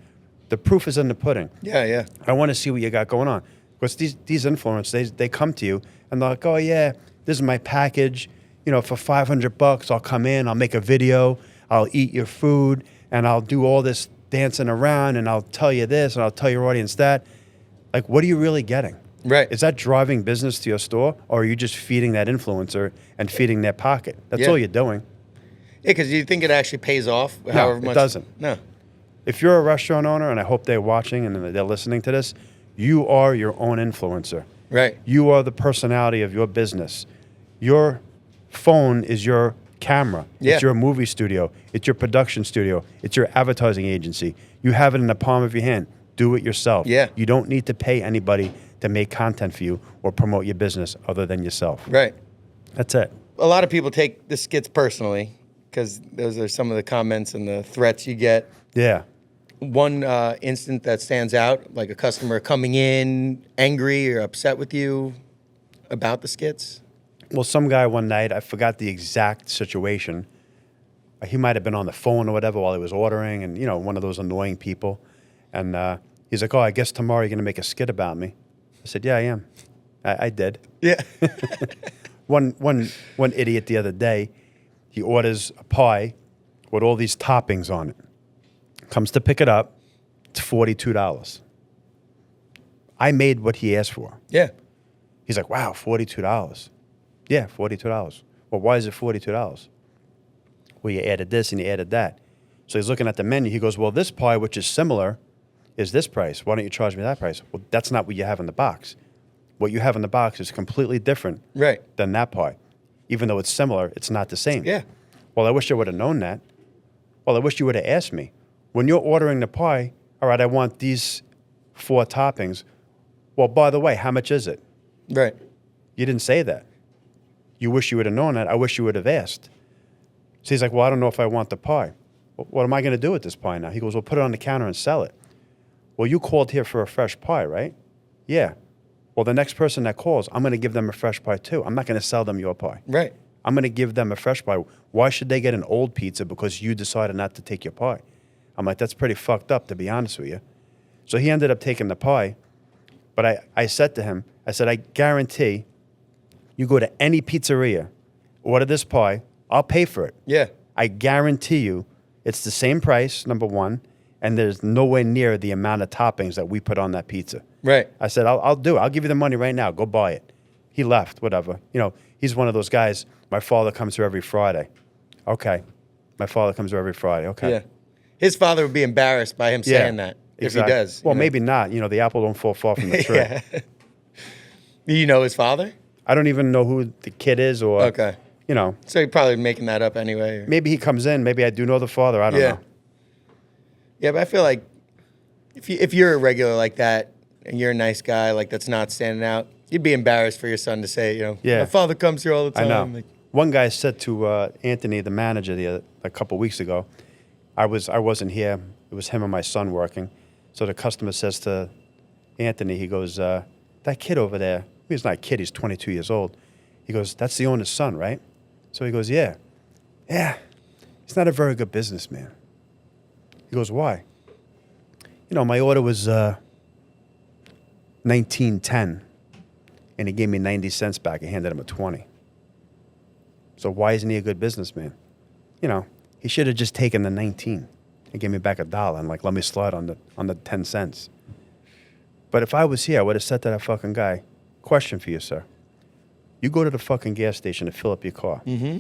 S2: The proof is in the pudding.
S3: Yeah, yeah.
S2: I want to see what you got going on. Because these influencers, they come to you and they're like, oh yeah, this is my package. For $500, I'll come in, I'll make a video, I'll eat your food, and I'll do all this dancing around, and I'll tell you this, and I'll tell your audience that. Like, what are you really getting?
S3: Right.
S2: Is that driving business to your store, or are you just feeding that influencer and feeding their pocket? That's
S3: Yeah.
S2: all you're doing.
S3: Yeah, because you think it actually pays off?
S2: No, it doesn't.
S3: No.
S2: If you're a restaurant owner, and I hope they're watching and they're listening to this, you are your own influencer.
S3: Right.
S2: You are the personality of your business. Your phone is your camera.
S3: Yeah.
S2: It's your movie studio. It's your production studio. It's your advertising agency. You have it in the palm of your hand. Do it yourself.
S3: Yeah.
S2: You don't need to pay anybody to make content for you or promote your business other than yourself.
S3: Right.
S2: That's it.
S3: A lot of people take the skits personally because those are some of the comments and the threats you get.
S2: Yeah.
S3: One instant that stands out, like a customer coming in angry or upset with you about the skits?
S2: Well, some guy one night, I forgot the exact situation. He might have been on the phone or whatever while he was ordering, and, you know, one of those annoying people. And he's like, oh, I guess tomorrow you're going to make a skit about me. I said, yeah, I am. I did.
S3: Yeah.
S2: One idiot the other day, he orders a pie with all these toppings on it. Comes to pick it up, it's $42. I made what he asked for.
S3: Yeah.
S2: He's like, wow, $42. Yeah, $42. Well, why is it $42? Well, you added this and you added that. So he's looking at the menu. He goes, well, this pie, which is similar, is this price. Why don't you charge me that price? Well, that's not what you have in the box. What you have in the box is completely different than that pie. Even though it's similar, it's not the same.
S3: Yeah.
S2: Well, I wish I would have known that. Well, I wish you would have asked me. When you're ordering the pie, all right, I want these 4 toppings. Well, by the way, how much is it?
S3: Right.
S2: You didn't say that. You wish you would have known that. I wish you would have asked. So he's like, well, I don't know if I want the pie. Well, what am I going to do with this pie now? He goes, well, put it on the counter and sell it. Well, you called here for a fresh pie, right? Yeah. Well, the next person that calls, I'm going to give them a fresh pie too. I'm not going to sell them your pie.
S3: Right.
S2: I'm going to give them a fresh pie. Why should they get an old pizza because you decided not to take your pie? I'm like, that's pretty fucked up, to be honest with you. So he ended up taking the pie. But I said to him, I said, I guarantee you go to any pizzeria, order this pie, I'll pay for it.
S3: Yeah.
S2: I guarantee you it's the same price, number one, and there's nowhere near the amount of toppings that we put on that pizza.
S3: Right.
S2: I said, I'll do it. I'll give you the money right now. Go buy it. He left, whatever. You know, he's one of those guys, my father comes here every Friday. Okay. My father comes here every Friday. Okay.
S3: Yeah. His father would be embarrassed by him saying that
S2: exactly.
S3: if he does.
S2: Well, maybe not. You know, the apple don't fall far from the tree.
S3: Yeah. You know his father?
S2: I don't even know who the kid is or,
S3: okay.
S2: You know.
S3: So you're probably making that up anyway. Or...
S2: Maybe he comes in. Maybe I do know the father. I don't know.
S3: Yeah, but I feel like if you're a regular like that and you're a nice guy, like that's not standing out, you'd be embarrassed for your son to say, you know, my father comes here all the time.
S2: I know.
S3: Like,
S2: one guy said to Anthony, the manager, a couple weeks ago, I wasn't here. It was him and my son working. So the customer says to Anthony, he goes, that kid over there, he's not a kid, he's 22 years old. He goes, that's the owner's son, right? So he goes, yeah. Yeah, he's not a very good businessman. He goes, why? You know, my order was $19.10, and he gave me 90 cents back. I handed him a 20. So why isn't he a good businessman? You know, he should have just taken the 19 and gave me back $1 and like let me slide on the 10 cents. But if I was here, I would have said to that fucking guy, question for you, sir. You go to the fucking gas station to fill up your car.
S3: mm-hmm.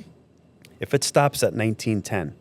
S2: If it stops at $19.10,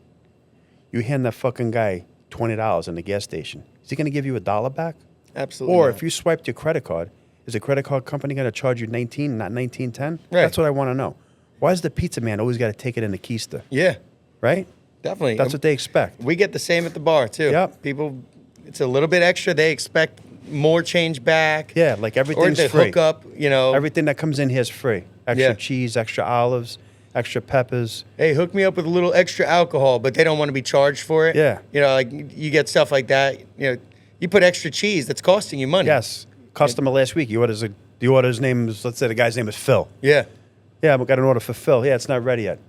S2: you hand that fucking guy $20 in the gas station. Is he going to give you $1 back?
S3: Absolutely.
S2: Or
S3: not.
S2: if you swiped your credit card, is the credit card company going to charge you 19, not 19.10?
S3: Right.
S2: That's what I want to know. Why does the pizza man always got to take it in the keister?
S3: Yeah.
S2: Right?
S3: Definitely.
S2: That's what they expect.
S3: We get the same at the bar, too.
S2: Yep.
S3: People, it's a little bit extra. They expect more change back.
S2: Yeah, like everything's
S3: or
S2: free.
S3: Hook up, you know.
S2: Everything that comes in here is free. Extra cheese, extra olives, extra peppers.
S3: Hey, hook me up with a little extra alcohol, but they don't want to be charged for it.
S2: Yeah.
S3: You know, like you get stuff like that. You know, you put extra cheese, that's costing you money.
S2: Yes. Customer last week, the order's name is, let's say the guy's name is Phil.
S3: Yeah.
S2: Yeah, I've got an order for Phil. Yeah, it's not ready yet.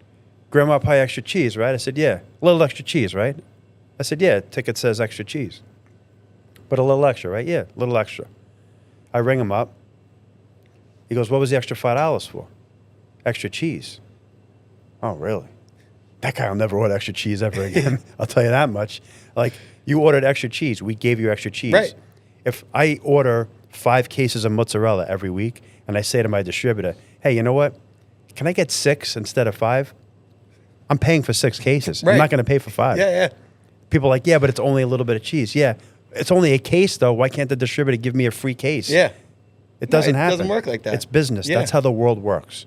S2: Grandma pie extra cheese, right? I said, yeah. A little extra cheese, right? I said, yeah, ticket says extra cheese. But a little extra, right? Yeah, a little extra. I ring him up. He goes, what was the extra $5 for? Extra cheese. Oh, really? That guy will never order extra cheese ever again. I'll tell you that much. Like, you ordered extra cheese. We gave you extra cheese.
S3: Right.
S2: If I order 5 cases of mozzarella every week and I say to my distributor, hey, you know what? Can I get 6 instead of 5? I'm paying for 6 cases.
S3: Right.
S2: I'm not going to pay for 5.
S3: Yeah, yeah.
S2: People are like, yeah, but it's only a little bit of cheese. Yeah. It's only a case, though. Why can't the distributor give me a free case?
S3: Yeah.
S2: It doesn't happen.
S3: It doesn't work like that.
S2: It's business.
S3: Yeah.
S2: That's how the world works.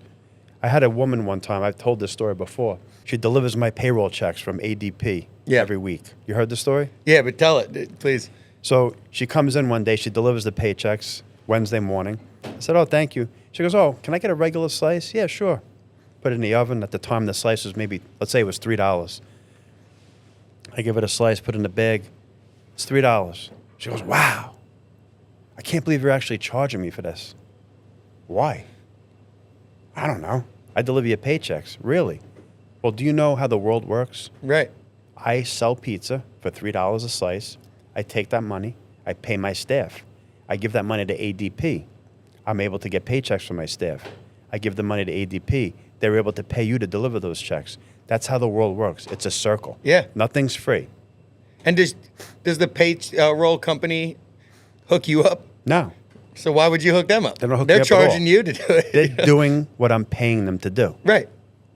S2: I had a woman one time. I've told this story before. She delivers my payroll checks from ADP every week. You heard the story?
S3: Yeah, but tell it, please.
S2: So she comes in one day. She delivers the paychecks. Wednesday morning. I said, oh, thank you. She goes, oh, can I get a regular slice? Yeah, sure. Put it in the oven. At the time, the slice was maybe, let's say it was $3. I give it a slice, put it in the bag. It's $3. She goes, wow. I can't believe you're actually charging me for this. Why? I don't know. I deliver your paychecks. Really? Well, do you know how the world works?
S3: Right.
S2: I sell pizza for $3 a slice. I take that money. I pay my staff. I give that money to ADP. I'm able to get paychecks from my staff. I give the money to ADP. They're able to pay you to deliver those checks. That's how the world works. It's a circle.
S3: Yeah.
S2: Nothing's free.
S3: And does the payroll company hook you up?
S2: No.
S3: So why would you hook them up?
S2: They don't hook
S3: They're
S2: you up at all.
S3: charging you to do it.
S2: They're doing what I'm paying them to do.
S3: Right.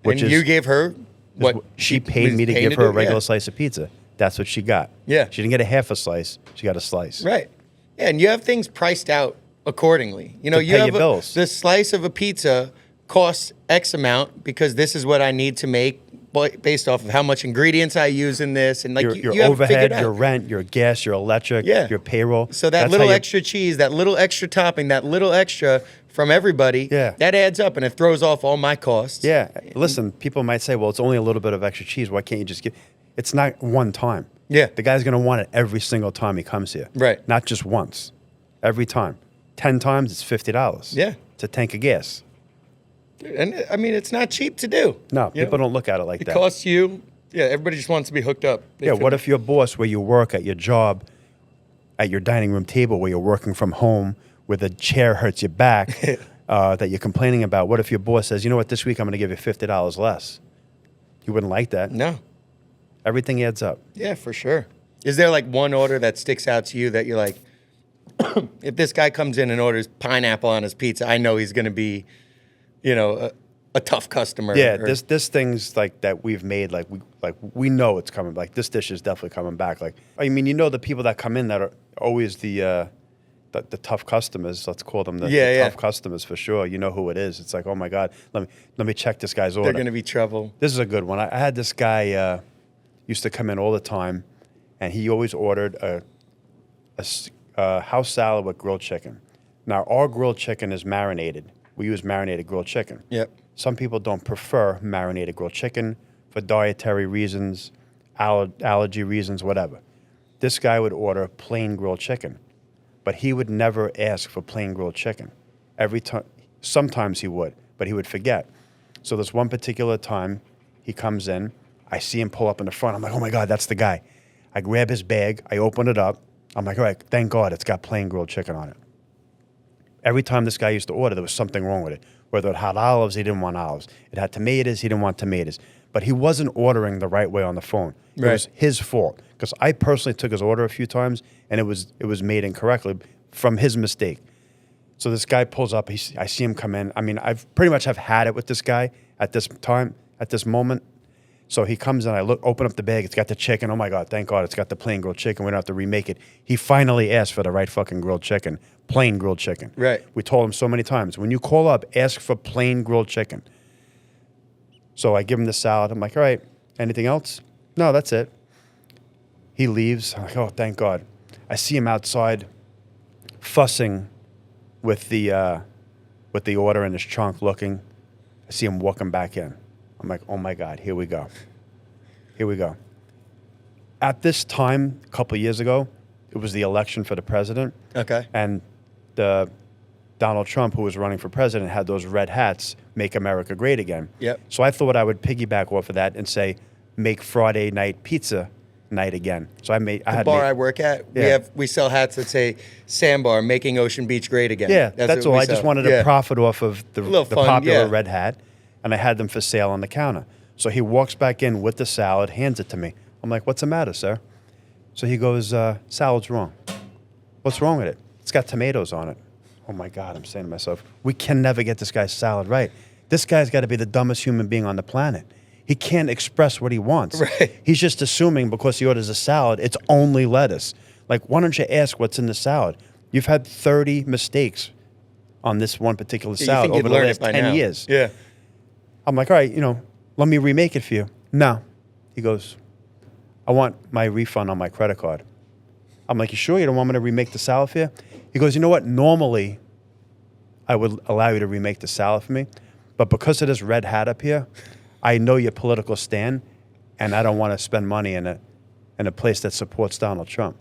S2: Which
S3: and
S2: is,
S3: you gave her what
S2: she paid me to give her a regular slice of pizza. That's what she got.
S3: Yeah.
S2: She didn't get a half a slice. She got a slice.
S3: Right. Yeah, and you have things priced out accordingly. You know,
S2: To
S3: you
S2: pay
S3: have
S2: your bills.
S3: the slice of a pizza costs X amount because this is what I need to make based off of how much ingredients I use in this, and like
S2: Your
S3: you have
S2: overhead,
S3: figured out.
S2: your rent, your gas, your electric,
S3: Yeah.
S2: your payroll.
S3: So that
S2: That's
S3: little
S2: how you-
S3: extra cheese, that little extra topping, that little extra from everybody,
S2: Yeah.
S3: that adds up and it throws off all my costs.
S2: Yeah. Listen, people might say, well, it's only a little bit of extra cheese. Why can't you just give? It's not one time.
S3: Yeah.
S2: The guy's going to want it every single time he comes here.
S3: Right.
S2: Not just once. Every time. 10 times, it's $50.
S3: Yeah.
S2: It's a tank of gas.
S3: And I mean, it's not cheap to do.
S2: No,
S3: You
S2: people
S3: know?
S2: don't look at it like
S3: It
S2: that.
S3: costs you. Yeah, everybody just wants to be hooked up. They
S2: Yeah,
S3: feel-
S2: what if your boss, where you work at your job, at your dining room table, where you're working from home, where the chair hurts your back, that you're complaining about, what if your boss says, you know what, this week I'm going to give you $50 less? You wouldn't like that.
S3: No.
S2: Everything adds up.
S3: Yeah, for sure. Is there like one order that sticks out to you that you're like, if this guy comes in and orders pineapple on his pizza, I know he's going to be, you know, a tough customer.
S2: Yeah,
S3: or-
S2: this things like that we've made, we know it's coming. Like this dish is definitely coming back. Like I mean, you know, the people that come in that are always the tough customers. Let's call them the tough customers for sure. You know who it is. It's like, oh my God, let me check this guy's order.
S3: they're going to be trouble.
S2: This is a good one. I had this guy used to come in all the time, and he always ordered a house salad with grilled chicken. Now our grilled chicken is marinated. We use marinated grilled chicken.
S3: Yep.
S2: Some people don't prefer marinated grilled chicken for dietary reasons, allergy reasons, whatever. This guy would order plain grilled chicken, but he would never ask for plain grilled chicken. Every time, sometimes he would, but he would forget. So this one particular time, he comes in, I see him pull up in the front. I'm like, oh my God, that's the guy. I grab his bag, I open it up. I'm like, all right, thank God it's got plain grilled chicken on it. Every time this guy used to order, there was something wrong with it. Whether it had olives, he didn't want olives. It had tomatoes, he didn't want tomatoes. But he wasn't ordering the right way on the phone. It
S3: Right.
S2: was his fault. Because I personally took his order a few times, and it was made incorrectly from his mistake. So this guy pulls up. I see him come in. I mean, I've pretty much have had it with this guy at this time, at this moment. So he comes in, open up the bag, it's got the chicken. Oh my God, thank God, it's got the plain grilled chicken. We don't have to remake it. He finally asked for the right fucking grilled chicken, plain grilled chicken.
S3: Right.
S2: We told him so many times, when you call up, ask for plain grilled chicken. So I give him the salad. I'm like, all right, anything else? No, that's it. He leaves. I'm like, oh, thank God. I see him outside fussing with the order in his trunk looking. I see him walking back in. I'm like, oh my God, here we go. Here we go. At this time, a couple of years ago, it was the election for the president.
S3: Okay.
S2: And Donald Trump, who was running for president, had those red hats, Make America Great Again.
S3: Yep.
S2: So I thought I would piggyback off of that and say, make Friday night pizza night again. So
S3: The bar I work at,
S2: Yeah.
S3: we sell hats that say Sandbar, making Ocean Beach great again.
S2: Yeah, that's
S3: what
S2: all.
S3: we
S2: I just
S3: sell.
S2: wanted
S3: Yeah.
S2: to profit off of the
S3: little fun,
S2: popular
S3: yeah.
S2: red hat, and I had them for sale on the counter. So he walks back in with the salad, hands it to me. I'm like, what's the matter, sir? So he goes, salad's wrong. What's wrong with it? It's got tomatoes on it. Oh my God, I'm saying to myself, we can never get this guy's salad right. This guy's got to be the dumbest human being on the planet. He can't express what he wants.
S3: Right.
S2: He's just assuming because he orders a salad, it's only lettuce. Like, why don't you ask what's in the salad? You've had 30 mistakes on this one particular
S3: You
S2: salad
S3: think you'd
S2: over the
S3: learn it
S2: last
S3: by
S2: 10
S3: now.
S2: years.
S3: Yeah.
S2: I'm like, all right, let me remake it for you. No. He goes, I want my refund on my credit card. I'm like, you sure you don't want me to remake the salad for you? He goes, you know what? Normally, I would allow you to remake the salad for me, but because of this red hat up here, I know your political stand, and I don't want to spend money in a place that supports Donald Trump.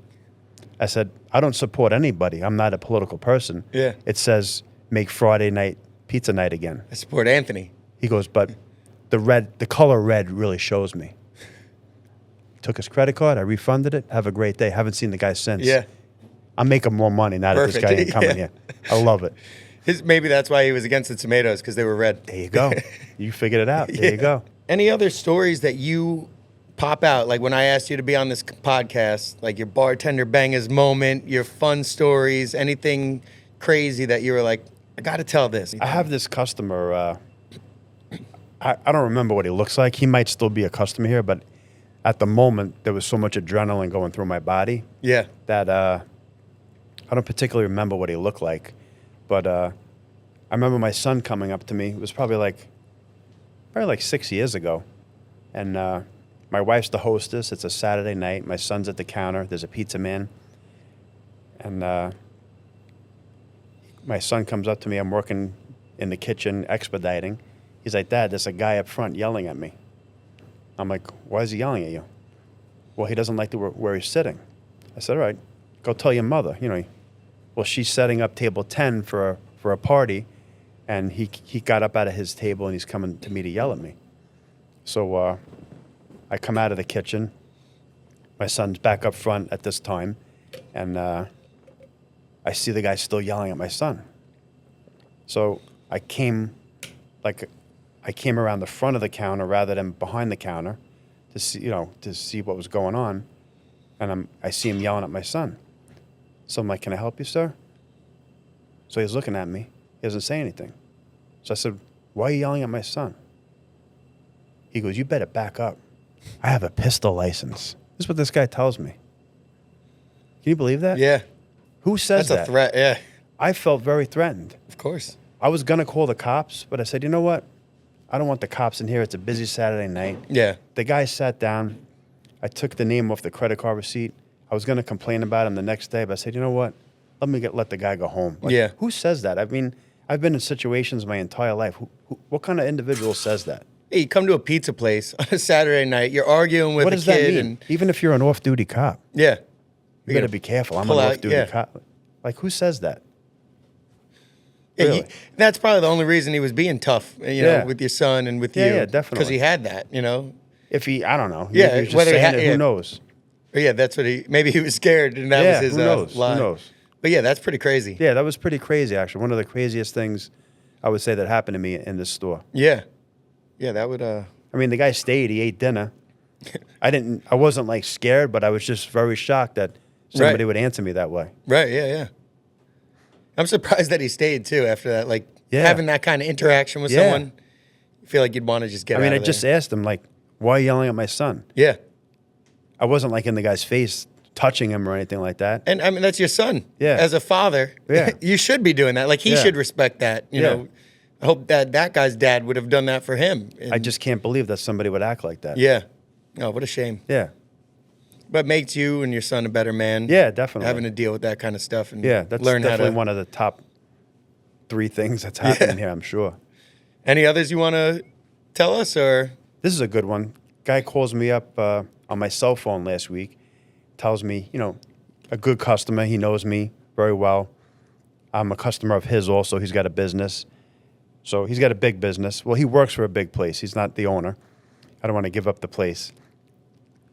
S2: I said, I don't support anybody. I'm not a political person.
S3: Yeah.
S2: It says make Friday night pizza night again.
S3: I support Anthony.
S2: He goes, but the color red really shows me. Took his credit card. I refunded it. Have a great day. Haven't seen the guy since.
S3: Yeah.
S2: I'm making more money now that this guy ain't coming here. I love it.
S3: Maybe that's why he was against the tomatoes, because they were red.
S2: There you go. You figured it out. There you go.
S3: Any other stories that you pop out? Like when I asked you to be on this podcast, like your Bartender Bangaz moment, your fun stories, anything crazy that you were like, I got to tell this.
S2: I have this customer. I don't remember what he looks like. He might still be a customer here, but at the moment, there was so much adrenaline going through my body that I don't particularly remember what he looked like. But I remember my son coming up to me. It was probably like 6 years ago. And my wife's the hostess. It's a Saturday night. My son's at the counter. There's a pizza man. And my son comes up to me. I'm working in the kitchen expediting. He's like, Dad, there's a guy up front yelling at me. I'm like, why is he yelling at you? Well, he doesn't like where he's sitting. I said, all right, go tell your mother. Well, she's setting up table 10 for a party, and he got up out of his table, and he's coming to me to yell at me. So I come out of the kitchen. My son's back up front at this time, and I see the guy still yelling at my son. So I came around the front of the counter rather than behind the counter to see what was going on, and I see him yelling at my son. So I'm like, can I help you, sir? So he's looking at me. He doesn't say anything. So I said, why are you yelling at my son? He goes, you better back up. I have a pistol license. This is what this guy tells me. Can you believe that?
S3: Yeah.
S2: Who says that?
S3: That's a threat, yeah.
S2: I felt very threatened.
S3: Of course.
S2: I was going to call the cops, but I said, you know what? I don't want the cops in here. It's a busy Saturday night.
S3: Yeah.
S2: The guy sat down. I took the name off the credit card receipt. I was going to complain about him the next day, but I said, you know what? Let the guy go home.
S3: Yeah.
S2: Who says that? I mean, I've been in situations my entire life. What kind of individual says that?
S3: Hey, you come to a pizza place on a Saturday night. You're arguing with
S2: What
S3: a
S2: does
S3: kid.
S2: that mean? Even if you're an off-duty cop.
S3: Yeah.
S2: You got to be careful. I'm an off-duty cop. Like, who says that?
S3: Yeah,
S2: Really?
S3: that's probably the only reason he was being tough, with your son and with you.
S2: Yeah, definitely.
S3: Because he had that,
S2: If I don't know.
S3: Yeah,
S2: Maybe he was just
S3: whether he
S2: saying
S3: had-
S2: it,
S3: yeah.
S2: who knows?
S3: Yeah, that's what maybe he was scared and that was his
S2: who knows?
S3: line.
S2: Who knows?
S3: But yeah, that's pretty crazy.
S2: Yeah, that was pretty crazy, actually. One of the craziest things I would say that happened to me in this store.
S3: Yeah. Yeah, that would
S2: I mean, the guy stayed. He ate dinner. I wasn't like scared, but I was just very shocked that somebody would answer me that way.
S3: Right, yeah. I'm surprised that he stayed too after that. Like having that kind of interaction with someone. I feel like you'd want to just get out of
S2: I
S3: there.
S2: just asked him, like, why are you yelling at my son?
S3: Yeah.
S2: I wasn't like in the guy's face touching him or anything like that.
S3: And I mean, that's your son.
S2: Yeah.
S3: As a father, you should be doing that. Like he should respect that. You know, I hope that guy's dad would have done that for him. And
S2: I just can't believe that somebody would act like that.
S3: Yeah. Oh, what a shame.
S2: Yeah.
S3: But makes you and your son a better man.
S2: Yeah, definitely.
S3: Having to deal with that kind of stuff and
S2: that's
S3: learn
S2: definitely
S3: how to.
S2: One of the top 3 things that's happening here, I'm sure.
S3: Any others you want to tell us, or?
S2: This is a good one. Guy calls me up on my cell phone last week, tells me, a good customer. He knows me very well. I'm a customer of his also. He's got a business. So he's got a big business. Well, he works for a big place. He's not the owner. I don't want to give up the place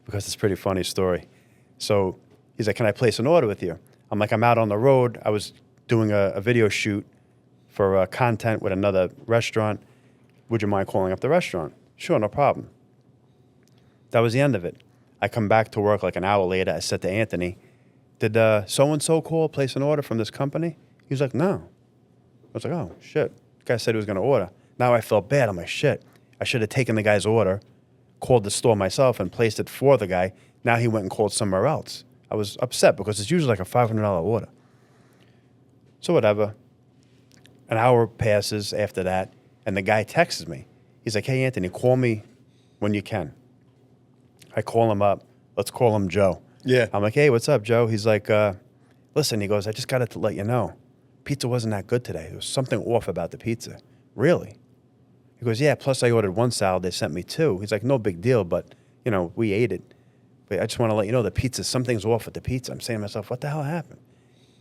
S2: because it's a pretty funny story. So he's like, can I place an order with you? I'm like, I'm out on the road. I was doing a video shoot for content with another restaurant. Would you mind calling up the restaurant? Sure, no problem. That was the end of it. I come back to work like an hour later. I said to Anthony, did so-and-so call, place an order from this company? He was like, no. I was like, oh, shit. The guy said he was going to order. Now I felt bad. I'm like, shit. I should have taken the guy's order, called the store myself, and placed it for the guy. Now he went and called somewhere else. I was upset because it's usually like a $500 order. So whatever. An hour passes after that, and the guy texts me. He's like, hey, Anthony, call me when you can. I call him up. Let's call him Joe.
S3: Yeah.
S2: I'm like, hey, what's up, Joe? He's like, listen, he goes, I just got to let you know, pizza wasn't that good today. There was something off about the pizza. Really? He goes, yeah, plus I ordered one salad. They sent me two. He's like, no big deal, but, we ate it. But I just want to let you know the pizza, something's off with the pizza. I'm saying to myself, what the hell happened?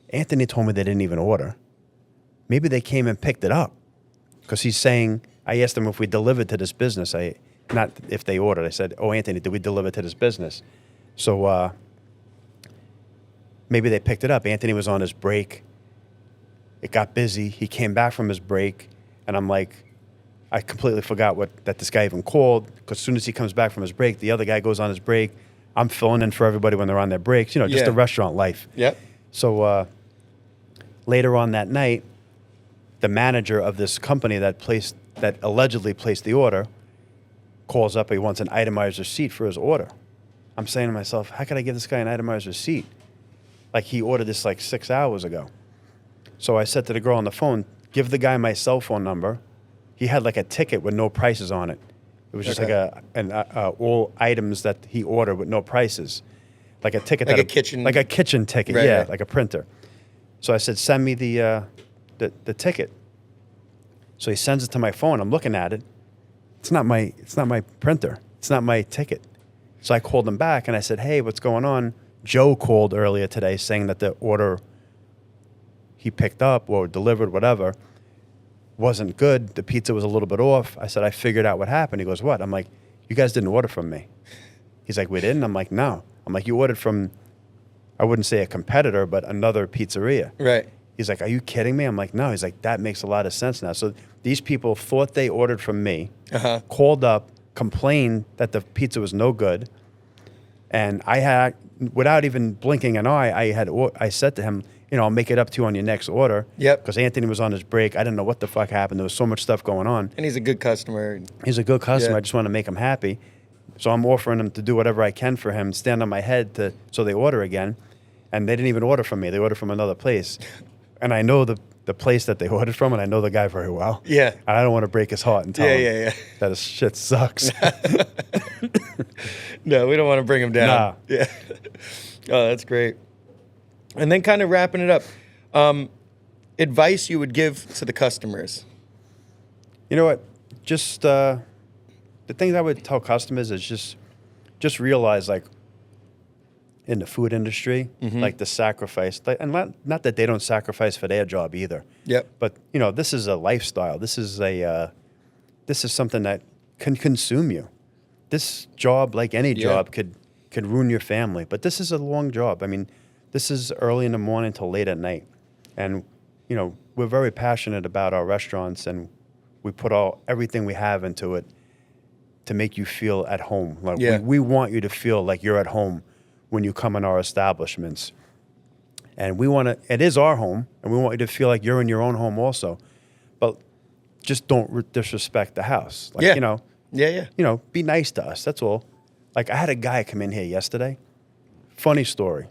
S2: Anthony told me they didn't even order. Maybe they came and picked it up. Because he's saying, I asked him if we delivered to this business. Not if they ordered. I said, oh, Anthony, did we deliver to this business? So maybe they picked it up. Anthony was on his break. It got busy. He came back from his break. And I'm like, I completely forgot that this guy even called. Because as soon as he comes back from his break, the other guy goes on his break. I'm filling in for everybody when they're on their breaks. Just the restaurant life.
S3: Yep.
S2: So later on that night, the manager of this company that allegedly placed the order calls up. He wants an itemized receipt for his order. I'm saying to myself, how could I give this guy an itemized receipt? Like he ordered this like 6 hours ago. So I said to the girl on the phone, give the guy my cell phone number. He had like a ticket with no prices on it. It was just like all items that he ordered with no prices. Like a ticket.
S3: Like a kitchen.
S2: Like a kitchen ticket,
S3: right,
S2: yeah,
S3: right.
S2: like a printer. So I said, send me the ticket. So he sends it to my phone. I'm looking at it. It's not my printer. It's not my ticket. So I called him back and I said, hey, what's going on? Joe called earlier today saying that the order he picked up or delivered, whatever, wasn't good. The pizza was a little bit off. I said, I figured out what happened. He goes, what? I'm like, you guys didn't order from me. He's like, we didn't? I'm like, no. I'm like, you ordered from, I wouldn't say a competitor, but another pizzeria.
S3: Right.
S2: He's like, are you kidding me? I'm like, no. He's like, that makes a lot of sense now. So these people thought they ordered from me, called up, complained that the pizza was no good. And I had, without even blinking an eye, I said to him, I'll make it up to you on your next order.
S3: Yep.
S2: Because Anthony was on his break. I didn't know what the fuck happened. There was so much stuff going on.
S3: And he's a good customer.
S2: He's a good customer.
S3: Yeah.
S2: I just want to make him happy. So I'm offering him to do whatever I can for him, stand on my head so they order again. And they didn't even order from me. They ordered from another place. And I know the place that they ordered from, and I know the guy very well.
S3: Yeah.
S2: And I don't want to break his heart and tell him that his shit sucks.
S3: No, we don't want to bring him down.
S2: Nah.
S3: Yeah. Oh, that's great. And then kind of wrapping it up, advice you would give to the customers?
S2: You know what? Just the things I would tell customers is just realize, like, in the food industry, like the sacrifice, and not that they don't sacrifice for their job either.
S3: Yep.
S2: But this is a lifestyle. This is something that can consume you. This job, like any job, could ruin your family. But this is a long job. I mean, this is early in the morning till late at night, and we're very passionate about our restaurants, and we put everything we have into it to make you feel at home. Like we want you to feel like you're at home when you come in our establishments. And it is our home, and we want you to feel like you're in your own home also. But just don't disrespect the house. Like, be nice to us, that's all. Like, I had a guy come in here yesterday. Funny story.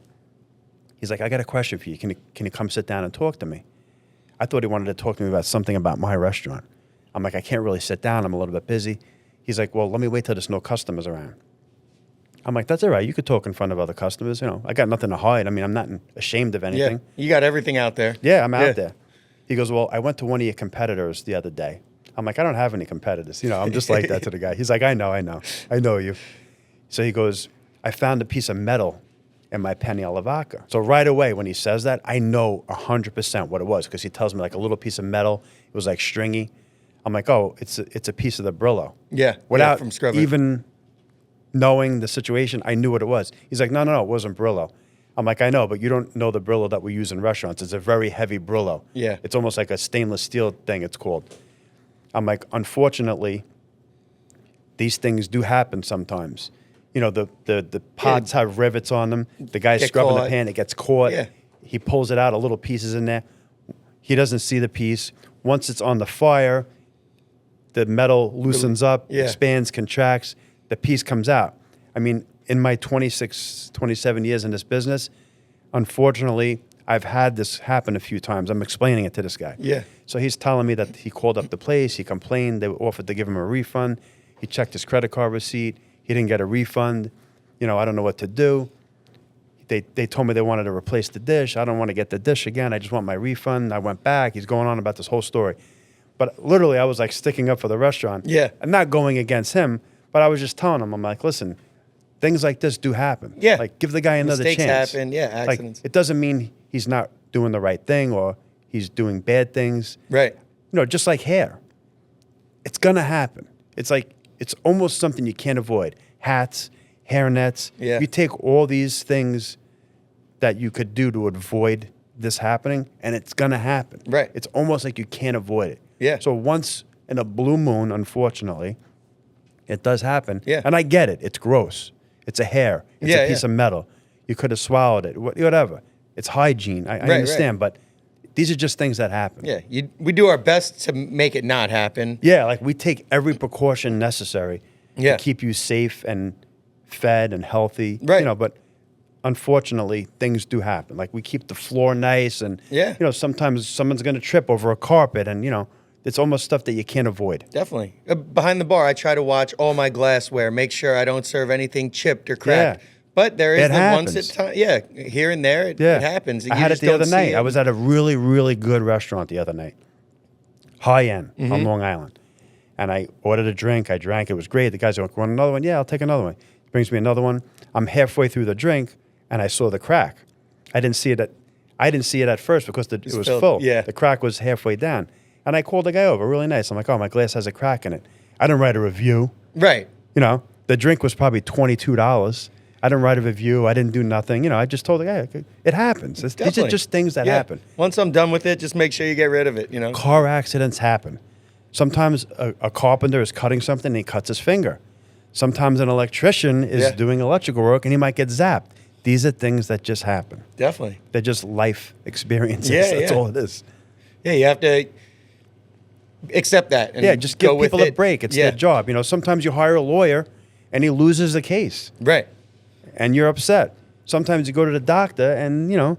S2: He's like, I got a question for you. Can you come sit down and talk to me? I thought he wanted to talk to me about something about my restaurant. I'm like, I can't really sit down. I'm a little bit busy. He's like, well, let me wait till there's no customers around. I'm like, that's all right. You could talk in front of other customers. I got nothing to hide. I mean, I'm not ashamed of anything.
S3: Yeah, you got everything out there.
S2: Yeah, I'm out there. He goes, well, I went to one of your competitors the other day. I'm like, I don't have any competitors. I'm just like that to the guy. He's like, I know you. So he goes, I found a piece of metal in my penny alla vodka. So right away when he says that, I know 100% what it was, because he tells me like a little piece of metal. It was like stringy. I'm like, oh, it's a piece of the Brillo.
S3: Yeah,
S2: without
S3: from scrubbing.
S2: even knowing the situation, I knew what it was. He's like, no, it wasn't Brillo. I'm like, I know, but you don't know the Brillo that we use in restaurants. It's a very heavy Brillo.
S3: Yeah.
S2: It's almost like a stainless steel thing, it's called. I'm like, unfortunately, these things do happen sometimes. The pots have rivets on them. The guy's scrubbing the pan, it gets caught.
S3: Yeah.
S2: He pulls it out, a little piece is in there. He doesn't see the piece. Once it's on the fire, the metal loosens up, expands, contracts, the piece comes out. I mean, in my 26, 27 years in this business, unfortunately, I've had this happen a few times. I'm explaining it to this guy.
S3: Yeah.
S2: So he's telling me that he called up the place, he complained, they offered to give him a refund. He checked his credit card receipt, he didn't get a refund. I don't know what to do. they told me they wanted to replace the dish. I don't want to get the dish again. I just want my refund. I went back. He's going on about this whole story. But literally, I was like sticking up for the restaurant.
S3: Yeah.
S2: And not going against him, but I was just telling him, I'm like, listen, things like this do happen.
S3: Yeah.
S2: Like, give the guy another
S3: Mistakes
S2: chance.
S3: happen. Yeah, accidents.
S2: Like, it doesn't mean he's not doing the right thing or he's doing bad things.
S3: Right.
S2: You know, just like hair. It's going to happen. It's like, it's almost something you can't avoid. Hats, hairnets.
S3: Yeah.
S2: You take all these things that you could do to avoid this happening, and it's going to happen.
S3: Right.
S2: It's almost like you can't avoid it.
S3: Yeah.
S2: So once in a blue moon, unfortunately, it does happen.
S3: Yeah.
S2: And I get it. It's gross. It's a hair. It's
S3: Yeah,
S2: a piece of metal. You could have swallowed it. Whatever. It's hygiene. I understand, but these are just things that happen.
S3: Yeah. We do our best to make it not happen.
S2: Yeah, like we take every precaution necessary
S3: Yeah.
S2: to keep you safe and fed and healthy.
S3: Right.
S2: You know, but unfortunately, things do happen. Like we keep the floor nice, and
S3: Yeah.
S2: you know, sometimes someone's going to trip over a carpet, and you know, it's almost stuff that you can't avoid.
S3: Definitely. Behind the bar, I try to watch all my glassware, make sure I don't serve anything chipped or cracked.
S2: Yeah.
S3: But there is
S2: It
S3: the
S2: happens.
S3: once at time. Yeah, here and there, it happens.
S2: I had it the other night. I was at a really, really good restaurant the other night, high end on Long Island, and I ordered a drink. I drank. It was great. The guy's like, "Want another one?" Yeah, I'll take another one. He brings me another one. I'm halfway through the drink, and I saw the crack. I didn't see it at first because it was full.
S3: Yeah.
S2: The crack was halfway down, and I called the guy over. Really nice. I'm like, "Oh, my glass has a crack in it." I didn't write a review.
S3: Right.
S2: You know, the drink was probably $22. I didn't write a review. I didn't do nothing. You know, I just told the guy, it happens. These are
S3: Definitely.
S2: just things that
S3: Yeah.
S2: happen.
S3: Once I'm done with it, just make sure you get rid of it, you know?
S2: Car accidents happen. Sometimes a carpenter is cutting something and he cuts his finger. Sometimes an electrician is doing electrical work and he might get zapped. These are things that just happen.
S3: Definitely.
S2: They're just life experiences.
S3: Yeah,
S2: That's
S3: yeah.
S2: all it is.
S3: Yeah, you have to accept that. And
S2: Just give
S3: go with
S2: people a
S3: it.
S2: break. It's their job. You know, sometimes you hire a lawyer and he loses the case.
S3: Right.
S2: And you're upset. Sometimes you go to the doctor and, you know,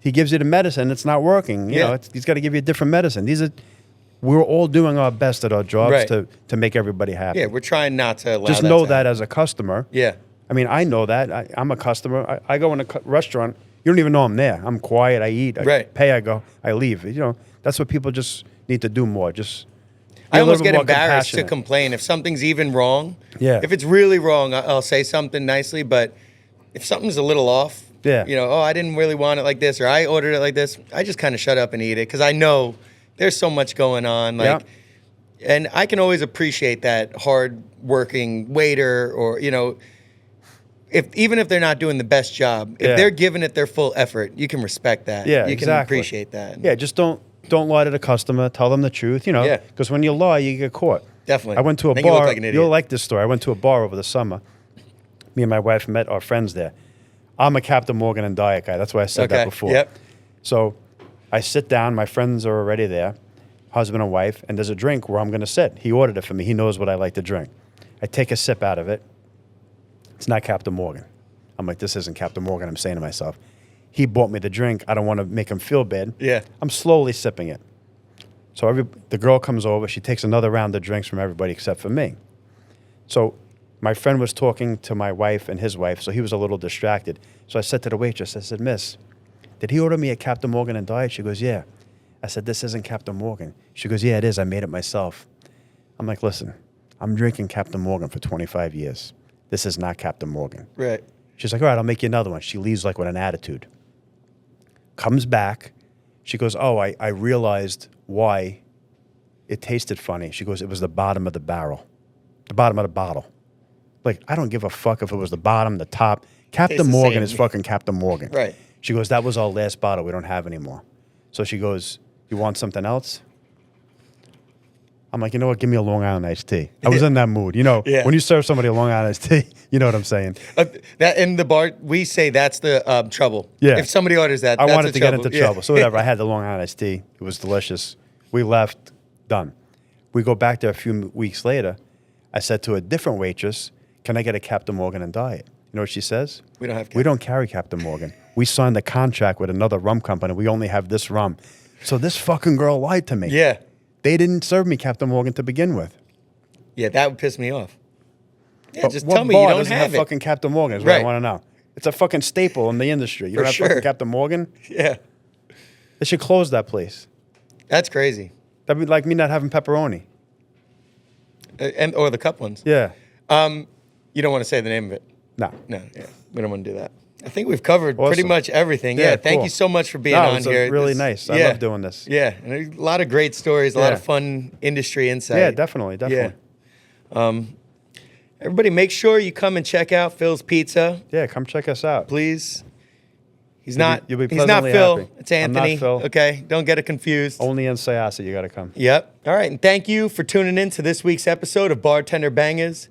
S2: he gives you the medicine. It's not working. You know, he's got to give you a different medicine. We're all doing our best at our jobs to make everybody happy.
S3: Yeah, we're trying not to allow
S2: Just
S3: that
S2: know
S3: to
S2: that
S3: happen.
S2: as a customer.
S3: Yeah.
S2: I mean, I know that. I'm a customer. I go in a restaurant. You don't even know I'm there. I'm quiet. I eat. I pay. I go. I leave. You know, that's what people just need to do more. Just
S3: I
S2: be a
S3: almost
S2: little
S3: get
S2: bit more
S3: embarrassed to
S2: compassionate.
S3: complain if something's even wrong.
S2: Yeah.
S3: If it's really wrong, I'll say something nicely. But if something's a little off, you know, I didn't really want it like this, or I ordered it like this, I just kind of shut up and eat it because I know there's so much going on. Like, and I can always appreciate that hard-working waiter, or you know, even if they're not doing the best job, if they're giving it their full effort, you can respect that.
S2: Yeah,
S3: you can appreciate that.
S2: Yeah, just don't lie to the customer. Tell them the truth. You know, because when you lie, you get caught.
S3: Definitely.
S2: I went to a
S3: Then
S2: bar.
S3: you look like an idiot.
S2: You'll like this story. I went to a bar over the summer. Me and my wife met our friends there. I'm a Captain Morgan and Diet guy. That's why I said that before.
S3: Yep.
S2: So I sit down. My friends are already there, husband and wife, and there's a drink where I'm going to sit. He ordered it for me. He knows what I like to drink. I take a sip out of it. It's not Captain Morgan. I'm like, this isn't Captain Morgan. I'm saying to myself, he bought me the drink. I don't want to make him feel bad.
S3: Yeah.
S2: I'm slowly sipping it. So the girl comes over. She takes another round of drinks from everybody except for me. So my friend was talking to my wife and his wife, so he was a little distracted. So I said to the waitress, I said, Miss, did he order me a Captain Morgan and Diet? She goes, yeah. I said, this isn't Captain Morgan. She goes, yeah, it is. I made it myself. I'm like, listen, I'm drinking Captain Morgan for 25 years. This is not Captain Morgan.
S3: Right.
S2: She's like, all right, I'll make you another one. She leaves like with an attitude. Comes back. She goes, oh, I realized why it tasted funny. She goes, it was the bottom of the barrel, the bottom of the bottle. Like, I don't give a fuck if it was the bottom, the top. Captain Morgan is fucking Captain Morgan.
S3: Right.
S2: She goes, that was our last bottle. We don't have anymore. So she goes, you want something else? I'm like, you know what? Give me a Long Island iced tea. I was in that mood. You know, when you serve somebody a Long Island iced tea, you know what I'm saying?
S3: That in the bar, we say that's the trouble.
S2: Yeah.
S3: If somebody orders that,
S2: I
S3: that's
S2: wanted to
S3: trouble.
S2: get into trouble. So whatever, I had the Long Island iced tea. It was delicious. We left, done. We go back there a few weeks later. I said to a different waitress, can I get a Captain Morgan and Diet? You know what she says?
S3: We don't have
S2: We don't carry Captain Morgan. We signed a contract with another rum company. We only have this rum. So this fucking girl lied to me.
S3: Yeah.
S2: They didn't serve me Captain Morgan to begin with.
S3: Yeah, that would piss me off. Yeah,
S2: But
S3: just
S2: what
S3: tell me
S2: bar
S3: you don't
S2: doesn't
S3: have it.
S2: fucking Captain Morgan is what I want to know. It's a fucking staple in the industry. You
S3: For
S2: don't have
S3: sure.
S2: fucking Captain Morgan?
S3: Yeah.
S2: They should close that place.
S3: That's crazy.
S2: That'd be like me not having pepperoni.
S3: Or the cup ones.
S2: Yeah.
S3: You don't want to say the name of it.
S2: No.
S3: No, yeah, we don't want to do that. I think we've covered pretty
S2: Awesome.
S3: much everything.
S2: Yeah,
S3: Yeah, thank
S2: cool.
S3: you so much for being
S2: No,
S3: on
S2: it's
S3: here.
S2: really
S3: This-
S2: nice. I
S3: yeah.
S2: love doing this.
S3: Yeah, and there's a lot of great stories, a lot
S2: Yeah.
S3: of fun industry insight.
S2: Yeah, definitely.
S3: Yeah. Everybody, make sure you come and check out Phil's Pizza,
S2: Yeah, come check us out.
S3: please. He's
S2: You'll
S3: not.
S2: be
S3: He's not
S2: pleasantly
S3: Phil.
S2: happy.
S3: It's
S2: I'm not
S3: Anthony.
S2: Phil.
S3: Okay, don't get it confused.
S2: Only in Syosset, you got to come.
S3: Yep. All right. And thank you for tuning in to this week's episode of Bartender Bangaz.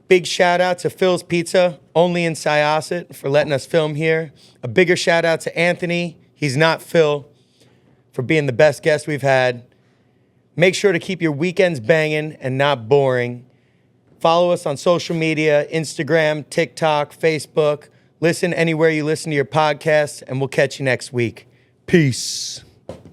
S3: Big shout out to Phil's Pizza, only in Syosset, for letting us film here. A bigger shout out to Anthony. He's not Phil, for being the best guest we've had. Make sure to keep your weekends banging and not boring. Follow us on social media, Instagram, TikTok, Facebook. Listen anywhere you listen to your podcasts, and we'll catch you next week. Peace.